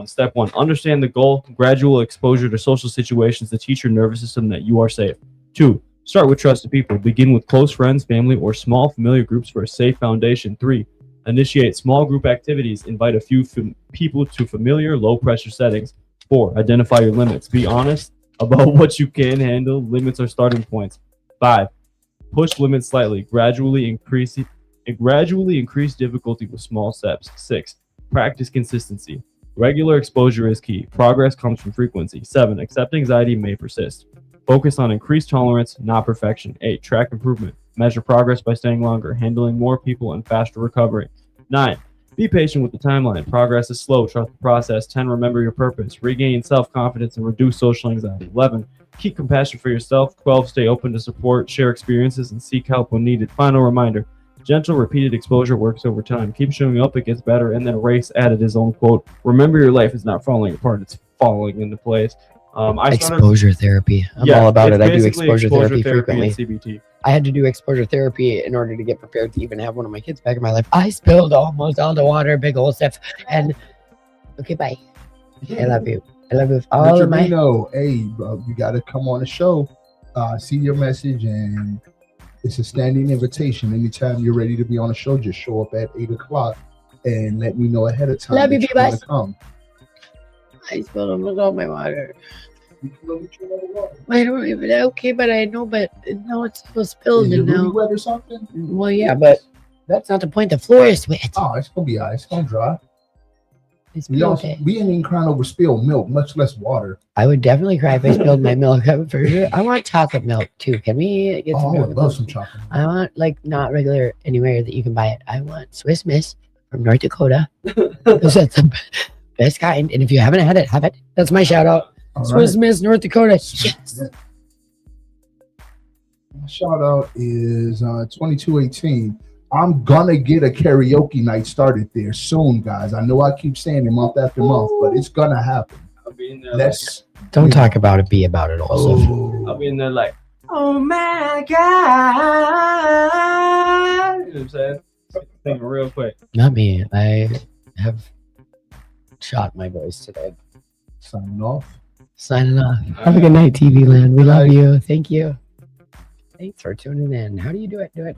Step 1, understand the goal, gradual exposure to social situations to teach your nervous system that you are safe. 2, start with trusted people. Begin with close friends, family, or small familiar groups for a safe foundation. 3, initiate small group activities. Invite a few people to familiar, low-pressure settings. 4, identify your limits. Be honest about what you can handle. Limits are starting points. 5, push limits slightly. Gradually increase difficulty with small steps. 6, practice consistency. Regular exposure is key. Progress comes from frequency. 7, accept anxiety may persist. Focus on increased tolerance, not perfection. 8, track improvement. Measure progress by staying longer, handling more people, and faster recovery. 9, be patient with the timeline. Progress is slow. Trust the process. 10, remember your purpose. Regain self-confidence and reduce social anxiety. 11, keep compassion for yourself. 12, stay open to support, share experiences, and seek help when needed. Final reminder, gentle, repeated exposure works over time. Keep showing up, it gets better. And then Race added his own quote, remember your life is not falling apart, it's falling into place. Exposure therapy. I'm all about it. I do exposure therapy frequently. and CBT. I had to do exposure therapy in order to get prepared to even have one of my kids back in my life. I spilled almost all the water, big old stuff. And okay, bye. I love you. I love you with all of my. Hey, bro, you got to come on the show. See your message, and it's a standing invitation. Anytime you're ready to be on the show, just show up at 8 o'clock and let me know ahead of time. Love you, that you're gonna Beavis. come. I spilled almost all my water. I don't even okay, but I know, but no, it's still spilled Is it and really now. wet or something? Well, yeah, but that's not the point. The floor is wet. Oh, it's gonna be all right. It's gonna dry. It's We also okay. we ain't even crying over spilled milk, much less water. I would definitely cry if I spilled my milk. For sure. I want chocolate milk too. Can we get Oh, some I milk? would love some chocolate. I want like not regular anywhere that you can buy it. I want Swiss Miss from North Dakota. That's the best kind. And if you haven't had it, have it. That's my shout out. All Swiss right. Miss North Dakota. Yes. My shout out is 2218. I'm gonna get a karaoke night started there soon, guys. I know I keep saying it month after month, but it's gonna happen. I'll be in there. Let's Don't talk about it. Be about it. Also. I'll be in there like, oh my god. You know what I'm saying? Think real quick. Not me. I have shot my voice today. signing off. Signing off. Have a good night, TV land. We love you. Thank you. Thanks for tuning in. How do you do it? Do it.